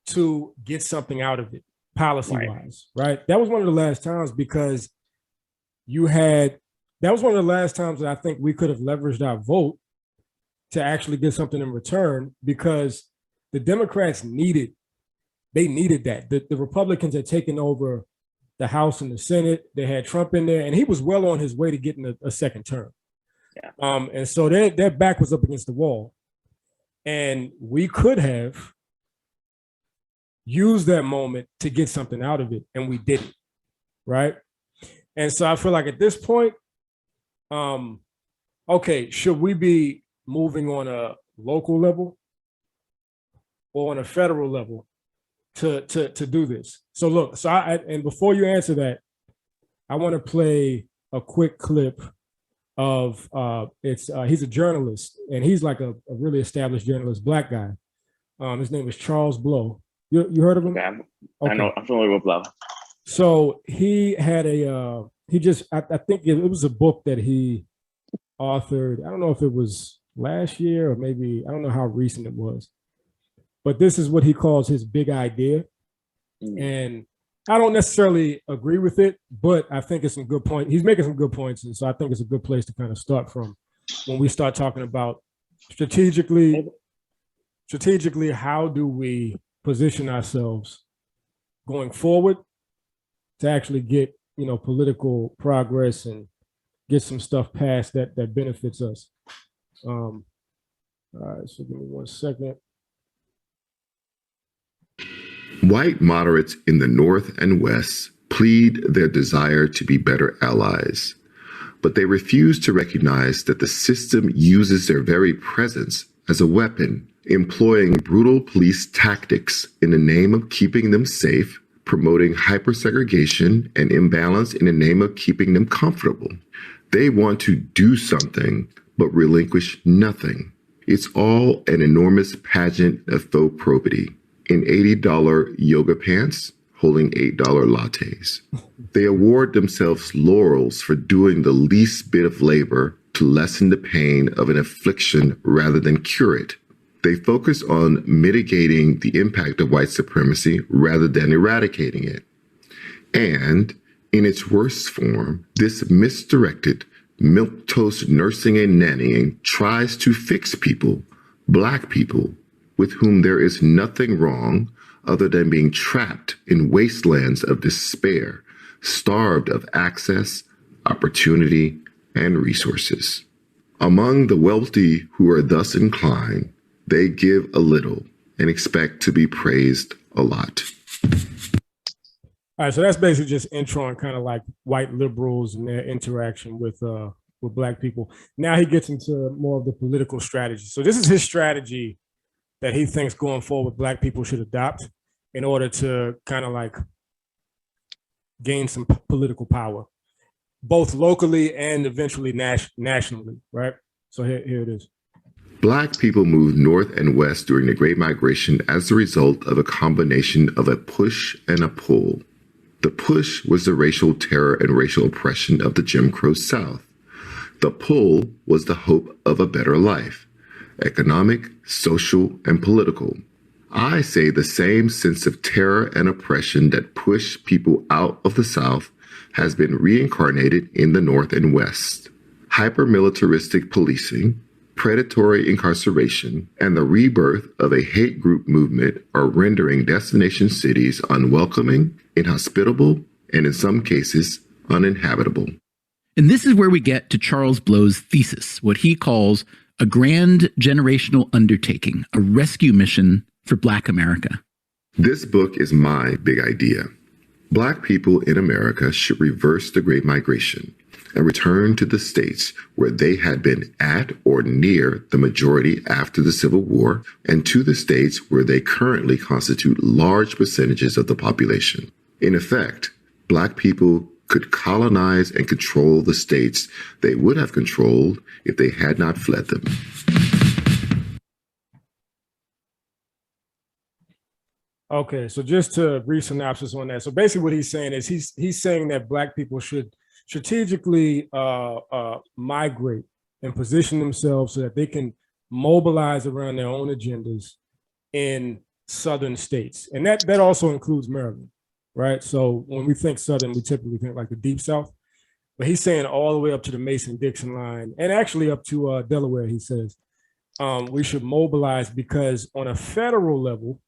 to get something out of it, policy-wise, right? That was one of the last times, because that was one of the last times that I think we could have leveraged our vote to actually get something in return, because the Democrats needed that. The Republicans had taken over the House and the Senate. They had Trump in there, and he was well on his way to getting a second term. Yeah. And so their back was up against the wall. And we could have used that moment to get something out of it, and we didn't, right? And so I feel like at this point, okay, should we be moving on a local level or on a federal level to do this? So look, and before you answer that, I want to play a quick clip of he's a journalist, and he's like a really established journalist, Black guy. His name is Charles Blow. You heard of him? Okay. I know. I'm familiar with Blow. So he had I think it was a book that he authored. I don't know if it was last year or maybe, I don't know how recent it was, but this is what he calls his big idea. And I don't necessarily agree with it, but I think it's some good point. He's making some good points. And so I think it's a good place to kind of start from when we start talking about strategically, how do we position ourselves going forward to actually get, political progress and get some stuff passed that benefits us. All right, so give me 1 second. White moderates in the North and West plead their desire to be better allies, but they refuse to recognize that the system uses their very presence as a weapon, employing brutal police tactics in the name of keeping them safe, promoting hypersegregation and imbalance in the name of keeping them comfortable. They want to do something, but relinquish nothing. It's all an enormous pageant of faux probity in $80 yoga pants, holding $8 lattes. They award themselves laurels for doing the least bit of labor to lessen the pain of an affliction rather than cure it. They focus on mitigating the impact of white supremacy rather than eradicating it. And in its worst form, this misdirected, milquetoast nursing and nannying tries to fix people, Black people, with whom there is nothing wrong other than being trapped in wastelands of despair, starved of access, opportunity, and resources. Among the wealthy who are thus inclined, they give a little and expect to be praised a lot. All right, so that's basically just introing kind of like white liberals and their interaction with Black people. Now he gets into more of the political strategy. So this is his strategy that he thinks going forward Black people should adopt in order to kind of like gain some political power, both locally and eventually nationally, right? So here it is. Black people moved north and west during the Great Migration as a result of a combination of a push and a pull. The push was the racial terror and racial oppression of the Jim Crow South. The pull was the hope of a better life, economic, social, and political. I say the same sense of terror and oppression that pushed people out of the South has been reincarnated in the North and West. Hyper-militaristic policing, predatory incarceration, and the rebirth of a hate group movement are rendering destination cities unwelcoming, inhospitable, and in some cases, uninhabitable. And this is where we get to Charles Blow's thesis, what he calls a grand generational undertaking, a rescue mission for Black America. This book is my big idea. Black people in America should reverse the Great Migration and return to the states where they had been at or near the majority after the Civil War, and to the states where they currently constitute large percentages of the population. In effect, Black people could colonize and control the states they would have controlled if they had not fled them. Okay, so just to brief synopsis on that. So basically what he's saying is he's saying that Black people should strategically migrate and position themselves so that they can mobilize around their own agendas in southern states. And that also includes Maryland, right? So when we think southern, we typically think like the deep South, but he's saying all the way up to the Mason-Dixon line and actually up to Delaware, he says, we should mobilize because on a federal level,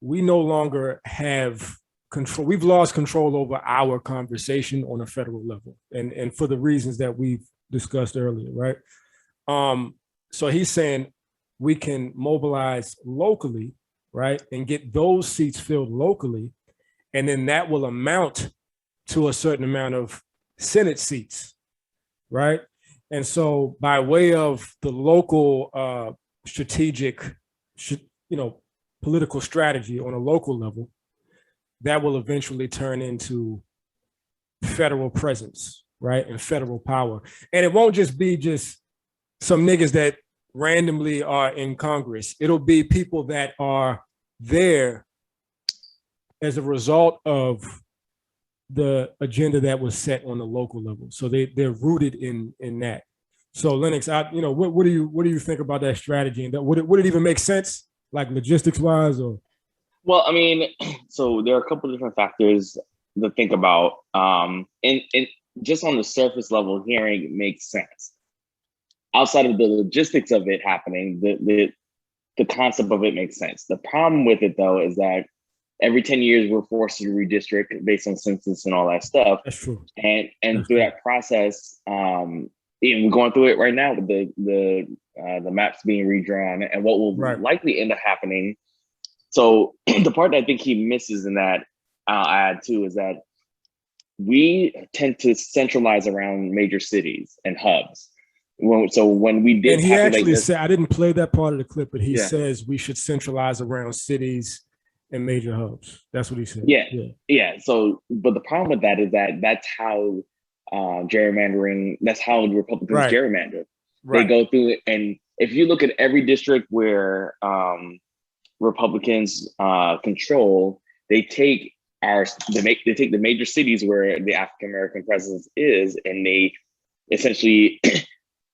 we no longer have control. We've lost control over our conversation on a federal level, and for the reasons that we've discussed earlier, right? So he's saying we can mobilize locally, right, and get those seats filled locally, and then that will amount to a certain amount of Senate seats, right? And so by way of the local strategic, political strategy on a local level, that will eventually turn into federal presence, right? And federal power. And it won't just be some niggas that randomly are in Congress. It'll be people that are there as a result of the agenda that was set on the local level. So they're rooted in that. So Lennox, what do you think about that strategy? And would it even make sense, like logistics wise, or? Well, I mean, so there are a couple of different factors to think about. And just on the surface level, hearing makes sense. Outside of the logistics of it happening, the concept of it makes sense. The problem with it, though, is that every 10 years we're forced to redistrict based on census and all that stuff. That's true. And through that process, and we're going through it right now with the maps being redrawn, and what will likely end up happening. So the part that I think he misses in that, I'll add too, is that we tend to centralize around major cities and hubs. When we did, and he actually said, I didn't play that part of the clip, but he says we should centralize around cities and major hubs. That's what he said. Yeah. So, but the problem with that is that that's how gerrymandering. That's how the Republicans gerrymander. They go through it, and if you look at every district where Republicans control, they take the major cities where the African American presence is, and they essentially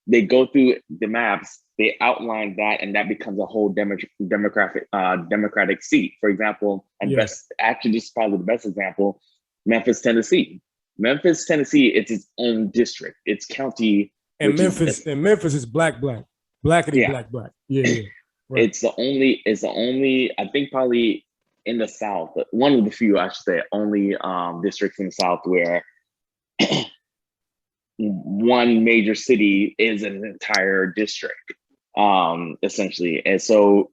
they go through the maps, they outline that, and that becomes a whole democratic seat. For example, this is probably the best example, Memphis, Tennessee. Memphis, Tennessee, it's its own district, its county. And Memphis is blackity black. Yeah. Right. It's the only, I think probably in the South, one of the few, I should say, only districts in the South where one major city is an entire district, essentially. And so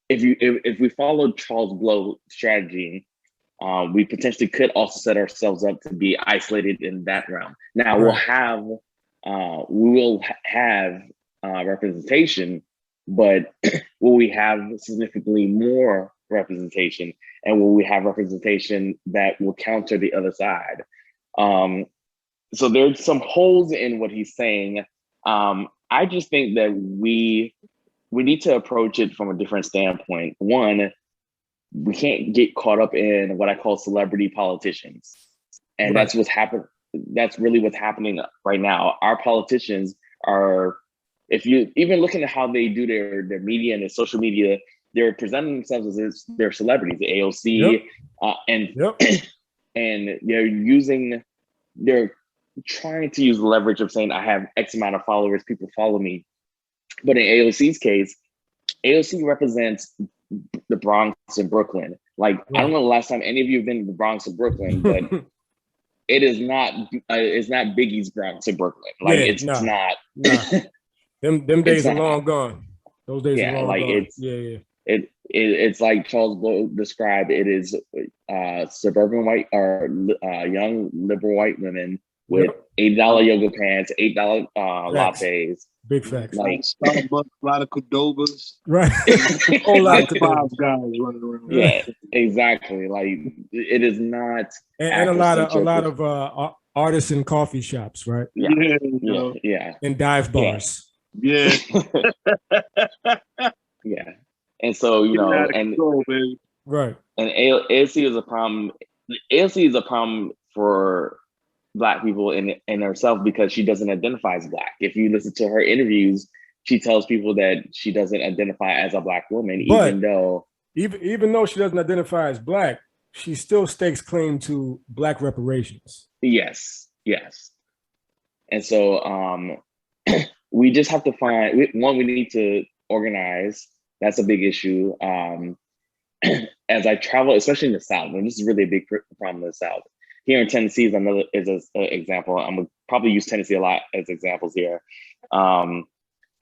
if we follow Charles Blow's strategy, we potentially could also set ourselves up to be isolated in that realm. Now we will have representation, but will we have significantly more representation, and will we have representation that will counter the other side? So there's some holes in what he's saying. I just think that we need to approach it from a different standpoint. One, we can't get caught up in what I call celebrity politicians. And that's what's happened. That's really what's happening right now. Our politicians are, if you even looking at how they do their media and their social media, they're presenting themselves as their celebrities, the AOC, and they're trying to use the leverage of saying, I have X amount of followers, people follow me. But in AOC's case, AOC represents the Bronx and Brooklyn. Like, I don't know the last time any of you have been to the Bronx or Brooklyn, but it is not, it's not Biggie's Bronx and Brooklyn. Like, it's not. Nah. Them days are long gone. Those days are long gone. It's like Charles Blow described, it is suburban white or young liberal white women with $8 yoga pants, $8 lattes. Big facts. Like Starbucks, a lot of Cordovas. Right. A whole lot of Five Guys running around. Yeah, exactly. Like, it is not. And a lot of artists in coffee shops, right? Yeah. And dive bars. Yeah. Yeah. And so, and AOC is a problem. AOC is a problem for Black people in herself because she doesn't identify as Black. If you listen to her interviews, she tells people that she doesn't identify as a Black woman, even though she doesn't identify as Black, she still stakes claim to Black reparations. Yes. And so we just have to find we need to organize. That's a big issue. As I travel, especially in the South, and this is really a big problem in the South. Here in Tennessee is an example. I'm gonna probably use Tennessee a lot as examples here. One,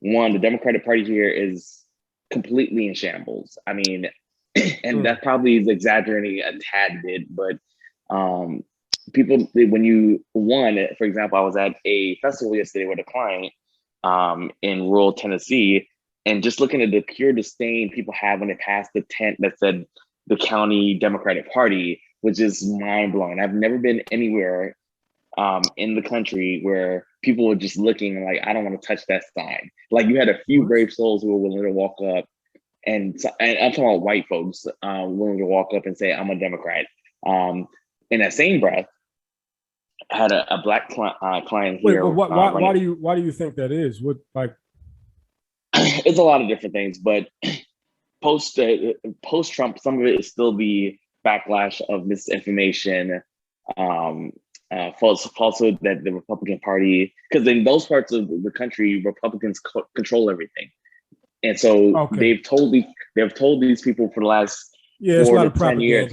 the Democratic Party here is completely in shambles. I mean, and that probably is exaggerating a tad bit, but people, for example, I was at a festival yesterday with a client in rural Tennessee, and just looking at the pure disdain people have when they pass the tent that said the county Democratic Party, which is mind blowing. I've never been anywhere in the country where people were just looking like, I don't want to touch that sign. Like, you had a few brave souls who were willing to walk up, and I'm talking about white folks willing to walk up and say, I'm a Democrat. In that same breath, I had a Black client here. Why do you think that is? What, like? It's a lot of different things, but post Trump, some of it is still the backlash of misinformation, falsehood that the Republican Party, because in those parts of the country, Republicans control everything, and so they've told these people for the last 4 to 10 years,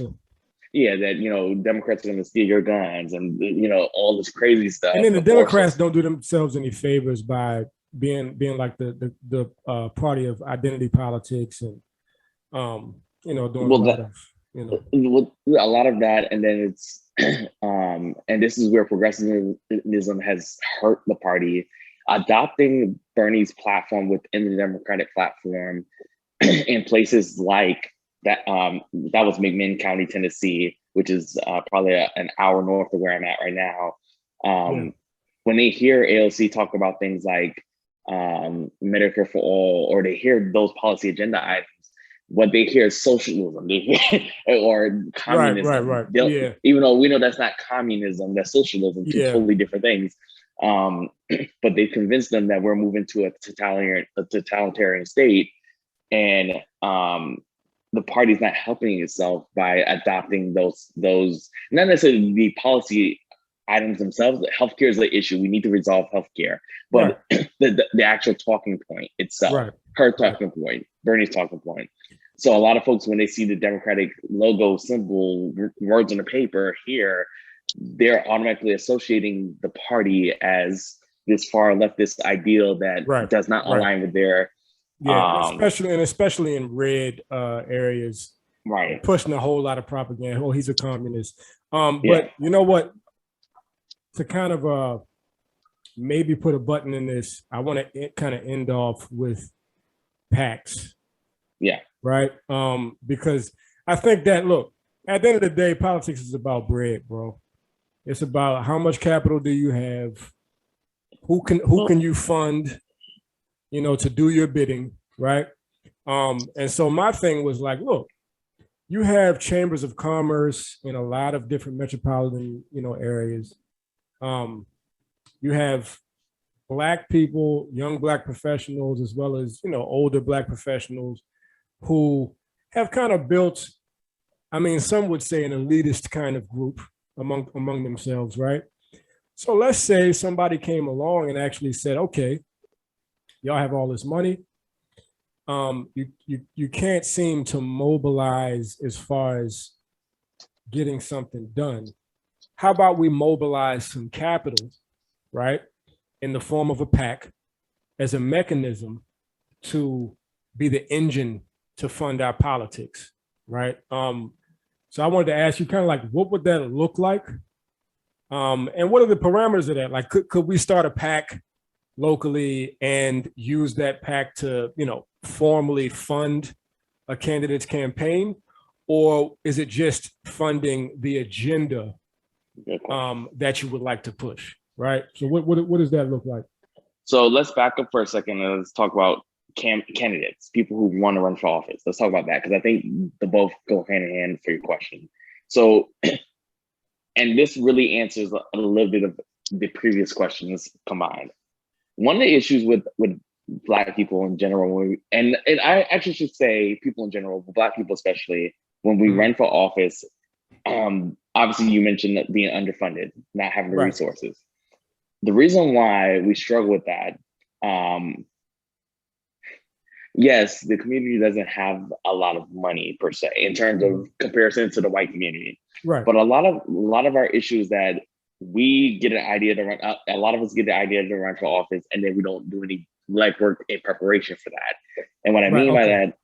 that Democrats are going to steal your guns and all this crazy stuff. And then the Democrats don't do themselves any favors by being like the party of identity politics and doing a lot of that, and then it's and this is where progressivism has hurt the party. Adopting Bernie's platform within the Democratic platform in places like that was McMinn County, Tennessee, which is probably an hour north of where I'm at right now. When they hear AOC talk about things like Medicare for all, or they hear those policy agenda items, what they hear is socialism, or communism. Right. Even though we know that's not communism, that's socialism, two totally different things. But they convinced them that we're moving to a totalitarian state, and the party's not helping itself by adopting those not necessarily the policy items themselves. Healthcare is the issue. We need to resolve healthcare, but the actual talking point itself, her talking point, Bernie's talking point. So a lot of folks, when they see the Democratic logo, symbol, words on the paper here, they're automatically associating the party as this far leftist ideal that does not align with their especially in red areas, pushing a whole lot of propaganda. Oh, he's a communist. But you know what? To kind of maybe put a button in this, I want to kind of end off with PACs. Yeah. Right. Because I think that, look, at the end of the day, politics is about bread, bro. It's about how much capital do you have, who can you fund, to do your bidding, right? And so my thing was like, look, you have chambers of commerce in a lot of different metropolitan, areas. You have Black people, young Black professionals, as well as, older Black professionals who have kind of built, some would say an elitist kind of group among themselves, right? So let's say somebody came along and actually said, okay, y'all have all this money. You can't seem to mobilize as far as getting something done. How about we mobilize some capital, right, in the form of a PAC as a mechanism to be the engine to fund our politics, right? So I wanted to ask you kind of like, what would that look like? And what are the parameters of that? Like, could we start a PAC locally and use that PAC to, formally fund a candidate's campaign? Or is it just funding the agenda that you would like to push, right? So what does that look like? So let's back up for a second and let's talk about candidates, people who want to run for office. Let's talk about that, because I think the both go hand in hand for your question. So, and this really answers a little bit of the previous questions combined. One of the issues with Black people in general, and I actually should say people in general, but Black people especially, when we run for office, obviously you mentioned that being underfunded, not having the resources. The reason why we struggle with that, yes, the community doesn't have a lot of money per se in terms of comparison to the white community. Right. But a lot of our issues that we get an idea to run, a lot of us get the idea to run for office, and then we don't do any legwork in preparation for that. And what I mean by that,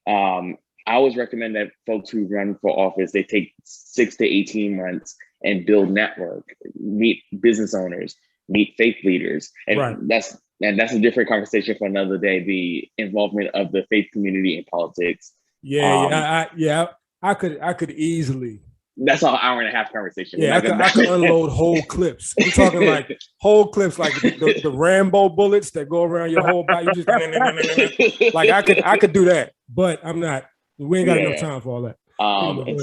I always recommend that folks who run for office, they take 6 to 18 months and build network, meet business owners, meet faith leaders. And that's a different conversation for another day, the involvement of the faith community in politics. I could easily. That's an hour and a half conversation. Yeah, I could unload whole clips. I'm talking like whole clips, like the Rambo bullets that go around your whole body. You just like I could do that, but I'm not. We ain't got enough time for all that. And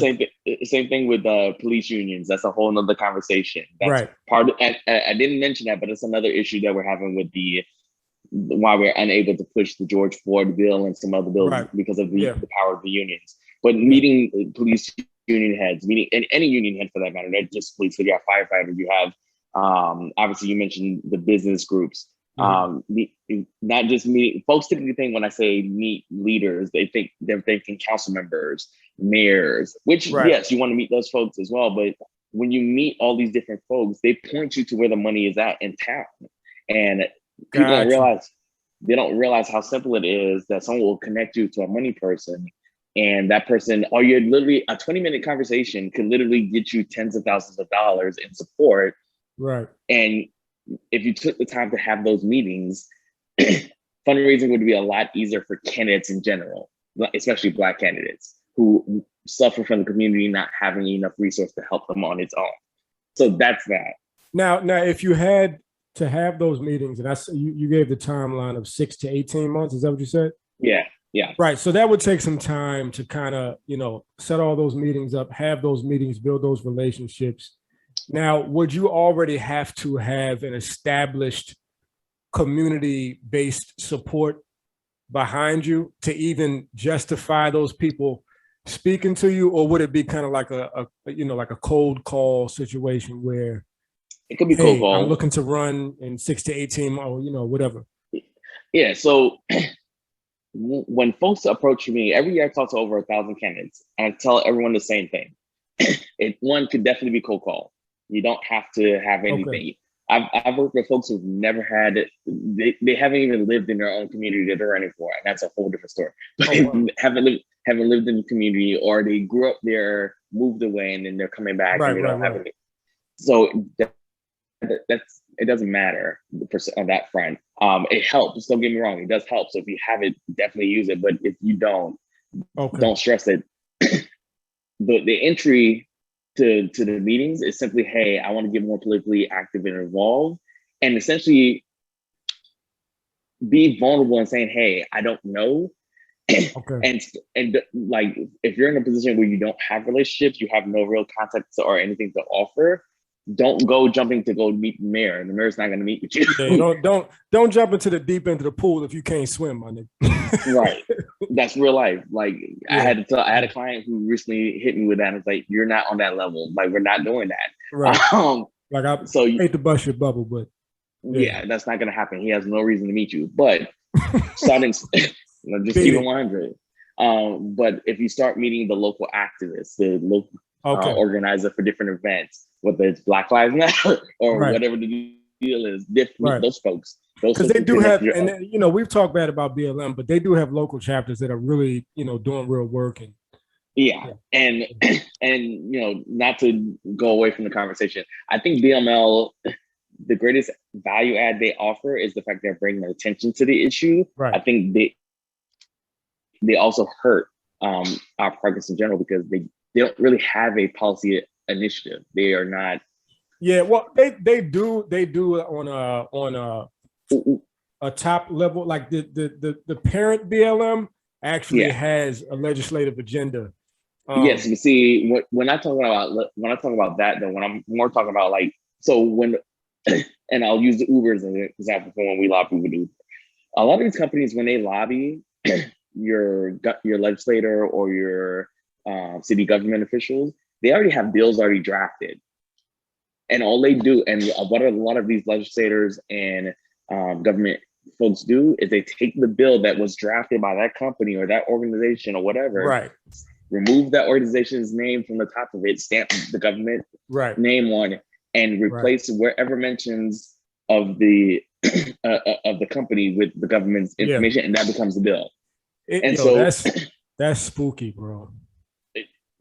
same thing with police unions. That's a whole nother conversation. That's part of, I didn't mention that, but it's another issue that we're having with why we're unable to push the George Floyd bill and some other bills because of the power of the unions. But meeting police union heads, meeting and any union head for that matter, not just police, so you have firefighters, you have obviously you mentioned the business groups. Not just meet folks typically think when I say meet leaders, they're thinking council members, mayors, which yes, you want to meet those folks as well. But when you meet all these different folks, they point you to where the money is at in town. And people don't realize how simple it is that someone will connect you to a money person. And that person, or you're literally a 20-minute conversation can literally get you tens of thousands of dollars in support. Right. And if you took the time to have those meetings, fundraising would be a lot easier for candidates in general, especially Black candidates who suffer from the community not having enough resource to help them on its own. So that's that. Now, if you had to have those meetings, and you gave the timeline of 6 to 18 months, is that what you said? Yeah. Right. So that would take some time to kind of, set all those meetings up, have those meetings, build those relationships. Now, would you already have to have an established community-based support behind you to even justify those people speaking to you? Or would it be kind of like a cold call situation where it could be cold call? I'm looking to run in 6 to 18 or, whatever. Yeah. So when folks approach me, every year I talk to over 1,000 candidates, and I tell everyone the same thing. One could definitely be cold call. You don't have to have anything. Okay. I've worked with folks who've never had it. They haven't even lived in their own community that they're running for, and that's a whole different story. haven't lived in the community, or they grew up there, moved away, and then they're coming back and they don't have it. So it doesn't matter on that front. It helps. Don't get me wrong. It does help. So if you have it, definitely use it. But if you don't stress it. The entry to the meetings is simply, hey, I want to get more politically active and involved. And essentially, be vulnerable and saying, hey, I don't know. Okay. and like, if you're in a position where you don't have relationships, you have no real context or anything to offer, don't go jumping to go meet the mayor. The mayor's not going to meet with you. Yeah, don't jump into the deep end of the pool if you can't swim, my nigga. Right. That's real life. Like, I had a client who recently hit me with that. And it's like, you're not on that level. Like, we're not doing that. Right. Like, I hate to bust your bubble, but yeah, that's not going to happen. He has no reason to meet you. But starting, just keep it 100. But if you start meeting the local activists, the local organizer for different events, whether it's Black Lives Matter or whatever the deal is, those folks. Because they do have, and you know, we've talked bad about BLM, but they do have local chapters that are really, you know, doing real work. And and you know, not to go away from the conversation, I think BML, the greatest value add they offer is the fact they're bringing attention to the issue. Right. I think they also hurt our progress in general because they don't really have a policy initiative. They are not. Yeah, well, they do on a top level, like the parent BLM actually has a legislative agenda. Yes, you see, when I talk about that, though, when I'm more talking about like, so when, and I'll use the Uber as an example for when we lobby with Uber. A lot of these companies, when they lobby your legislator or your city government officials, they already have bills already drafted. And all they do, and what a lot of these legislators and government folks do, is they take the bill that was drafted by that company or that organization or whatever, remove that organization's name from the top of it, stamp the government name on it, and replace wherever mentions of the company with the government's information, and that becomes the bill. That's spooky, bro.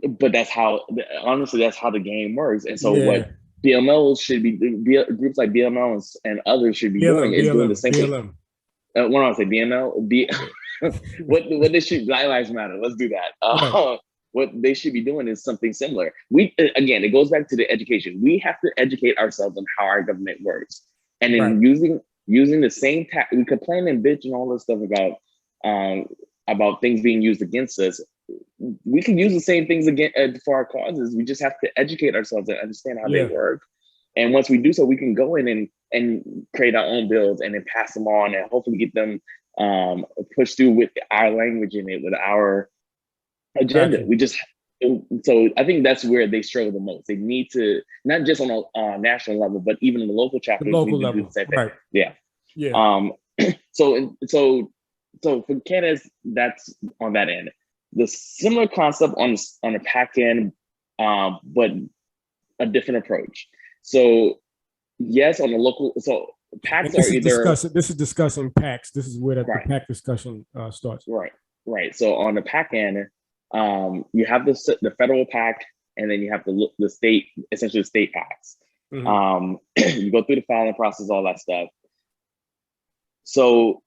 But that's how, honestly, that's how the game works. And so what BML should be, groups like BML and others should be doing is doing the same thing. What do I say? BML? What they should, Black Lives Matter. Let's do that. What they should be doing is something similar. Again, it goes back to the education. We have to educate ourselves on how our government works. And then using the same we complain and bitch and all this stuff about things being used against us. We can use the same things again for our causes. We just have to educate ourselves and understand how they work. And once we do so, we can go in and create our own bills and then pass them on and hopefully get them pushed through with our language in it, with our agenda. So I think that's where they struggle the most. They need to, not just on a national level, but even in the local chapters, do the same thing. So for candidates, that's on that end. The similar concept on a PAC end, but a different approach. So yes, on the local, so PACs are either this is discussing PACs. This is where the PAC discussion starts. Right. So on the PAC end, you have the federal PAC, and then you have the state, essentially the state PACs. You go through the filing process, all that stuff. So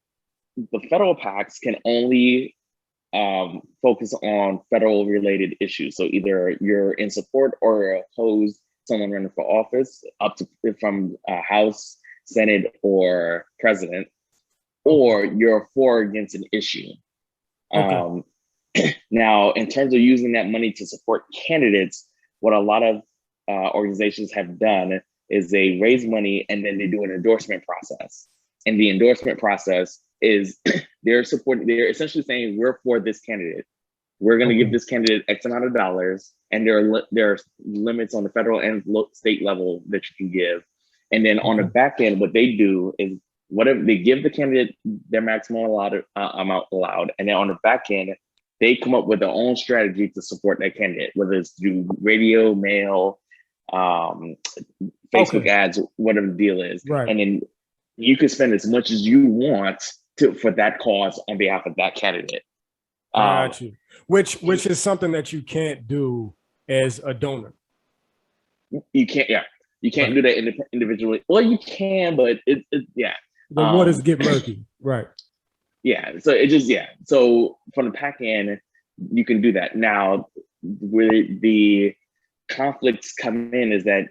the federal PACs can only focus on federal related issues. So either you're in support or oppose someone running for office, up to from House, Senate, or president, or you're for or against an issue. Now, in terms of using that money to support candidates, what a lot of organizations have done is they raise money and then they do an endorsement process. And the endorsement process is they're essentially saying, we're for this candidate. We're going to give this candidate X amount of dollars, and there are limits on the federal and state level that you can give. And then on the back end, what they do is whatever they give the candidate their maximum amount allowed, and then on the back end, they come up with their own strategy to support that candidate, whether it's through radio, mail, Facebook ads, whatever the deal is. And then you can spend as much as you want for that cause on behalf of that candidate. Got you. Which is something that you can't do as a donor. You can't, you can't do that individually. Well, you can, but the waters get murky, right? So it just So from the PAC end, you can do that. Now, where the conflicts come in is that,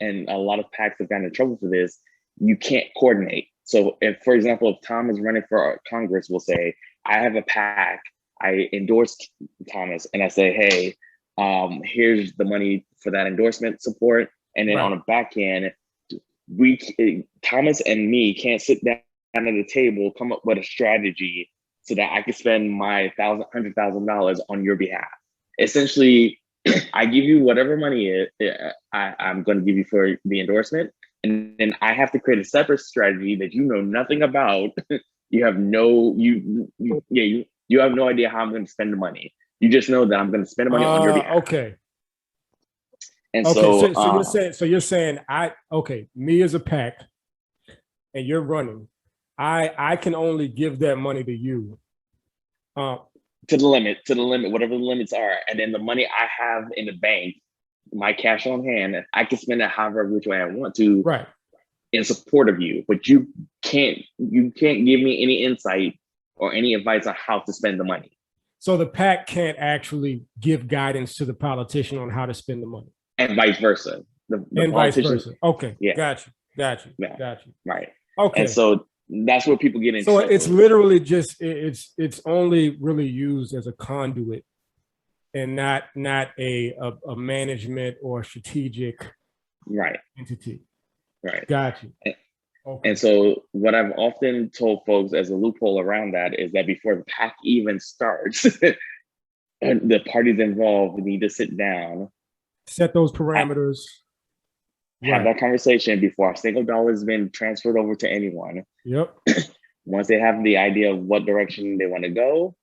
and a lot of PACs have gotten in trouble for this, you can't coordinate. So if, for example, if Tom is running for Congress, we'll say, I have a PAC, I endorsed Thomas, and I say, hey, here's the money for that endorsement support. And then on the back end, Thomas and me can't sit down at the table, come up with a strategy so that I can spend my $100,000 on your behalf. Essentially, I give you whatever money I'm going to give you for the endorsement, and then I have to create a separate strategy that you know nothing about. You have no you have no idea how I'm going to spend the money. You just know that I'm going to spend the money on your behalf. Okay. And okay, so you're saying me as a PAC, and you're running, I can only give that money to you. To the limit, whatever the limits are. And then the money I have in the bank, my cash on hand, I can spend it however which way I want to, right, in support of you. But you can't give me any insight or any advice on how to spend the money. So the PAC can't actually give guidance to the politician on how to spend the money. And vice versa. And vice versa. Okay. Yeah. Got you. Right. Okay. And so that's where people get into. So it's literally just it's only really used as a conduit, and not a management or strategic entity. Right. Got you. Okay. And so what I've often told folks as a loophole around that is that before the PAC even starts, the parties involved need to sit down, set those parameters, have that conversation before a single dollar has been transferred over to anyone. Yep. Once they have the idea of what direction they want to go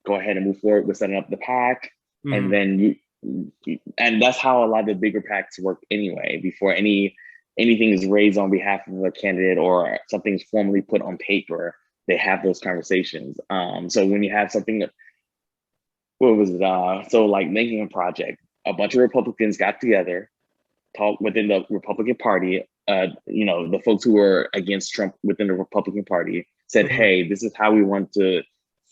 ahead and move forward with setting up the PAC. Mm-hmm. And then and that's how a lot of the bigger PACs work anyway. Before anything is raised on behalf of a candidate or something's formally put on paper, they have those conversations. So when you have something, what was it? So like Lincoln Project, a bunch of Republicans got together, talked within the Republican Party. The folks who were against Trump within the Republican Party said, mm-hmm. Hey, this is how we want to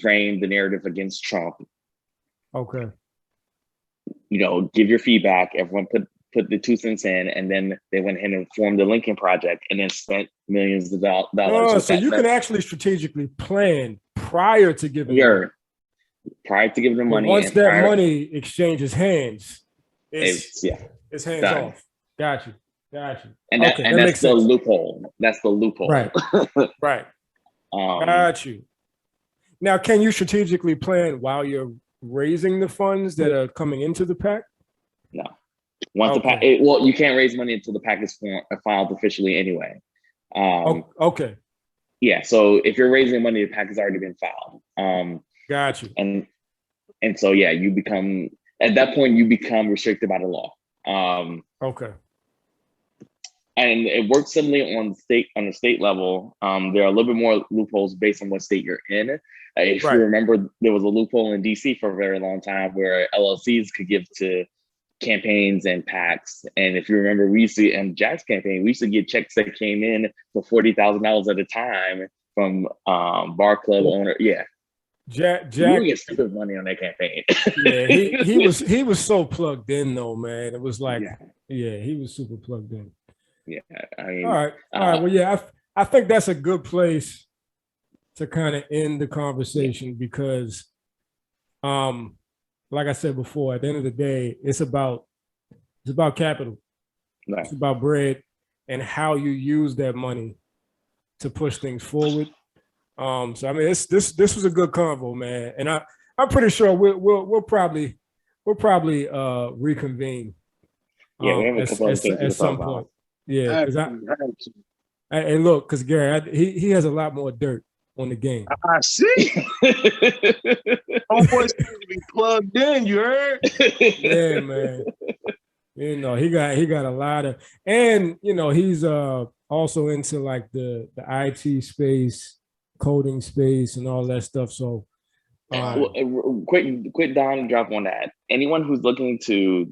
frame the narrative against Trump. Okay. Give your feedback. Everyone put the 2 cents in, and then they went ahead and formed the Lincoln Project and then spent millions of dollars. Oh, so you can actually strategically plan prior to giving prior to giving the money. Once that money exchanges hands, it's hands done. Off. Got you. And that's the loophole. That's the loophole. Right. Right. Got you. Now, can you strategically plan while you're raising the funds that are coming into the PAC? No. Once the PAC, you can't raise money until the PAC is filed officially anyway. Okay. Yeah. So if you're raising money, the PAC has already been filed. Got you. And so you become, at that point you become restricted by the law. Okay. And it works similarly on the state level. There are a little bit more loopholes based on what state you're in. If you remember, there was a loophole in DC for a very long time where LLCs could give to campaigns and PACs. And if you remember, we used to, in Jack's campaign, we used to get checks that came in for $40,000 at a time from bar club owner. Yeah. Jack you get stupid money on that campaign. Yeah, he was so plugged in though, man. It was like, he was super plugged in. Yeah, I mean, all right. Well, yeah, I think that's a good place to kind of end the conversation because, like I said before, at the end of the day, it's about capital. Right. It's about bread and how you use that money to push things forward. So I mean, this was a good convo, man, and I'm pretty sure we'll probably reconvene. Yeah, we have a couple of things at some point. Yeah, and look, because Gary, he has a lot more dirt on the game. I see. Homeboys need to be plugged in. You heard? Yeah, man. He got a lot of, and he's also into like the IT space, coding space, and all that stuff. So, quick down and drop on that. Anyone who's looking to.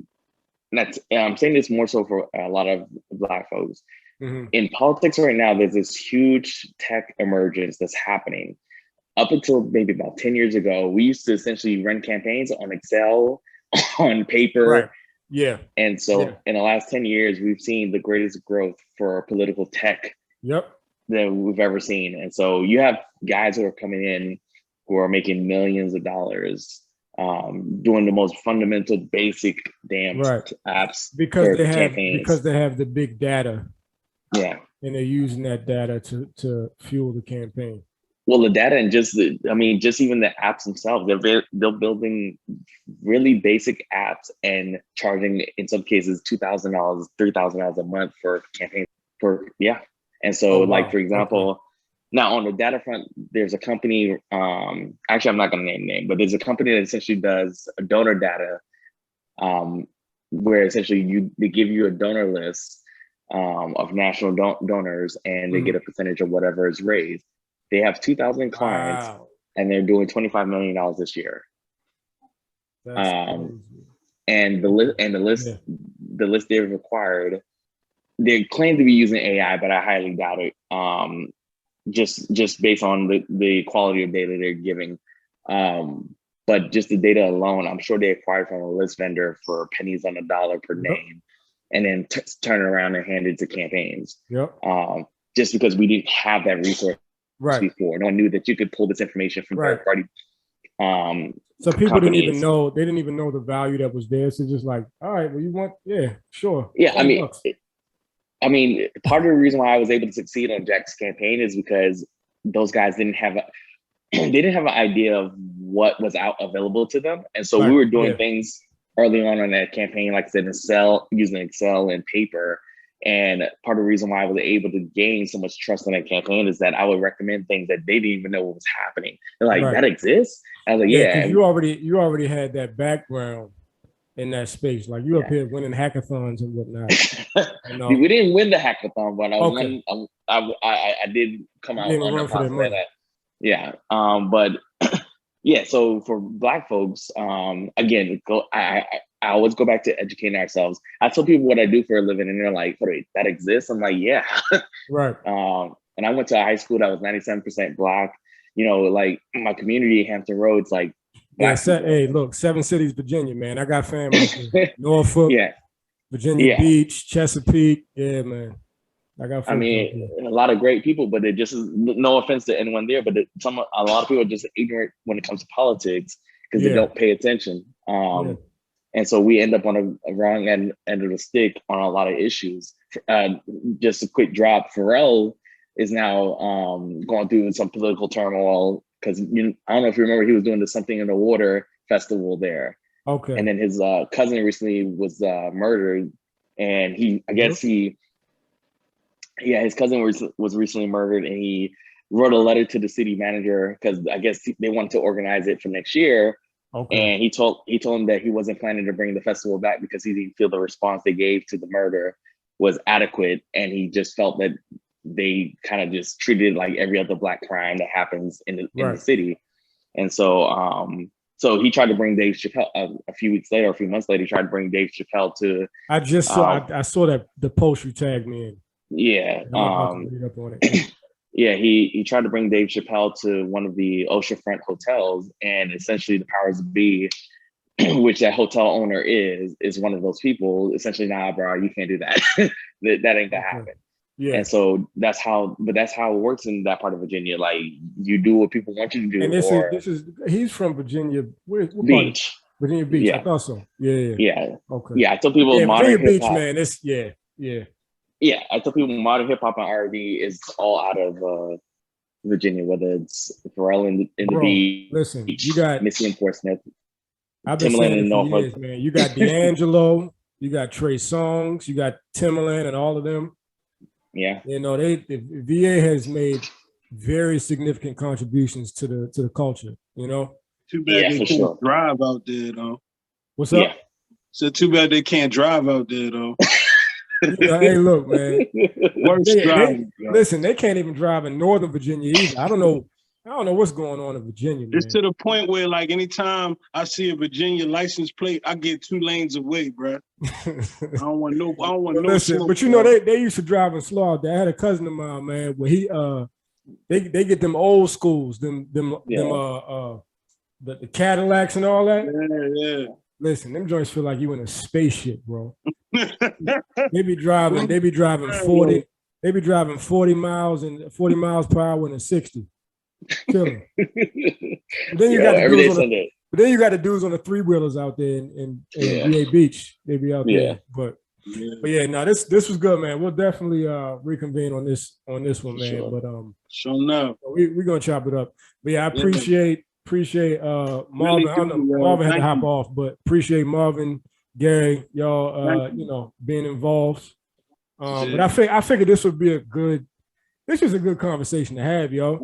I'm saying this more so for a lot of Black folks. Mm-hmm. In politics right now, there's this huge tech emergence that's happening. Up until maybe about 10 years ago, we used to essentially run campaigns on Excel, on paper. Right. Yeah. And so in the last 10 years, we've seen the greatest growth for political tech than we've ever seen. And so you have guys who are coming in who are making millions of dollars, doing the most fundamental, basic damn apps because they have the big data. Yeah, and they're using that data to fuel the campaign. Well, the data and just even the apps themselves, they're building really basic apps and charging in some cases $2,000, $3,000 a month for campaign And so for example, now on the data front, there's a company, actually I'm not gonna name the name, but there's a company that essentially does donor data, where essentially they give you a donor list of national donors and they get a percentage of whatever is raised. They have 2,000 clients and they're doing $25 million this year. And the list they've acquired, they claim to be using AI, but I highly doubt it. Just based on the quality of data they're giving. But just the data alone, I'm sure they acquired from a list vendor for pennies on a dollar per name, and then turn it around and hand it to campaigns. Just because we didn't have that resource before. No one knew that you could pull this information from third party. So people didn't even know, they didn't even know the value that was there. So just like, all right, well, you want, sure. Yeah, I mean, part of the reason why I was able to succeed on Jack's campaign is because those guys didn't have an idea of what was available to them. And so we were doing things early on in that campaign, like I said, using Excel and paper. And part of the reason why I was able to gain so much trust in that campaign is that I would recommend things that they didn't even know what was happening. They're like, that exists? I was like, yeah. You already had that background in that space. Like you up here winning hackathons and whatnot. We didn't win the hackathon, but I did come out on the top of that. Yeah. But so for Black folks, again, I always go back to educating ourselves. I tell people what I do for a living and they're like, wait, that exists? I'm like, yeah. Right. And I went to a high school that was 97% Black. Like my community, Hampton Roads, like hey, look, 7 cities, Virginia, man. I got family Norfolk, Virginia Beach, Chesapeake. Yeah, man. I got family. A lot of great people, but it just is no offense to anyone there, but a lot of people are just ignorant when it comes to politics because they don't pay attention. And so we end up on a wrong end of the stick on a lot of issues. Just a quick drop, Pharrell is now going through some political turmoil because I don't know if you remember, he was doing the Something in the Water festival there. Okay. And then his cousin recently was murdered, and his cousin was recently murdered, and he wrote a letter to the city manager because I guess they wanted to organize it for next year. Okay. And he told him that he wasn't planning to bring the festival back because he didn't feel the response they gave to the murder was adequate, and he just felt that they kind of just treated it like every other Black crime that happens in the city. And so he tried to bring Dave Chappelle a few months later, he tried to bring Dave Chappelle to. I just saw I saw that the post you tagged me in. Yeah. He tried to bring Dave Chappelle to one of the oceanfront hotels, and essentially the powers that be, which that hotel owner is one of those people. Essentially, nah, bro, you can't do that. that ain't gonna happen. Yeah. And so that's how it works in that part of Virginia. Like you do what people want you to do. And he's from Virginia. What Beach. Part? Virginia Beach. Yeah. I thought so. Yeah. Okay. Yeah, I tell people modern Virginia Beach, man. Yeah, I tell people modern hip hop and R&B is all out of Virginia, whether it's Pharrell in the Beach. Listen, you got Missy and Portsmouth. I've been saying it for years, man. You got D'Angelo, you got Trey Songz, you got Timbaland, and all of them. Yeah, the VA has made very significant contributions to the culture. Too bad they can't drive out there, though. What's up? So too bad they can't drive out there, though. Hey, look, man. Listen, they can't even drive in Northern Virginia either. I don't know what's going on in Virginia, man. It's to the point where, like, anytime I see a Virginia license plate, I get 2 lanes away, bro. I don't want no. Listen, smoke, but they used to drive in slow out there. I had a cousin of mine, man, where he they get them old schools, the Cadillacs and all that. Yeah. Listen, them joints feel like you in a spaceship, bro. They be driving 40. They be driving 40 miles per hour in a 60. Kill them. But then you got the dudes on the 3-wheelers out there in VA Beach. They be out there. But yeah, no, this was good, man. We'll definitely reconvene on this one, man. Sure. But sure enough. We're gonna chop it up. But yeah, I appreciate Marvin. I know Marvin had to hop off, but appreciate Marvin, Gary, y'all being involved. But I figured this would be a good conversation to have, yo.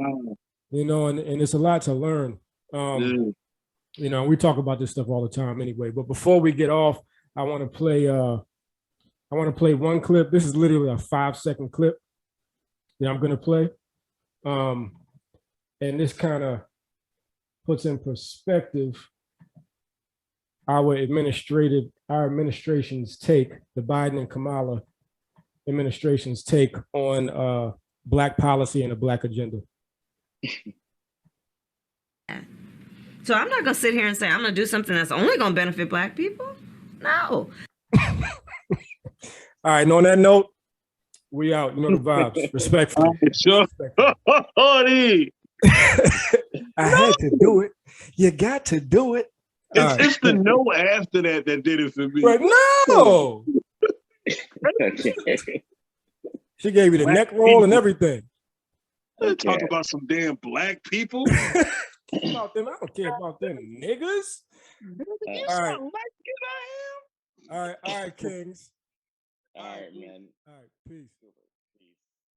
And it's a lot to learn. We talk about this stuff all the time anyway. But before we get off, I want to play one clip. This is literally a 5-second clip that I'm gonna play. And this kind of puts in perspective our administration's take, the Biden and Kamala administration's take on Black policy and the Black agenda. So I'm not gonna sit here and say I'm gonna do something that's only gonna benefit Black people. No. All right, and on that note, we out. You know the vibes. Respectfully. Sure. I had to do it. You got to do it. It's the no after that did it for me. But no. She gave you the neck roll and everything. Talk about some damn Black people. About them, I don't care about them niggas. All right, Kings. All right, man. All right, peace.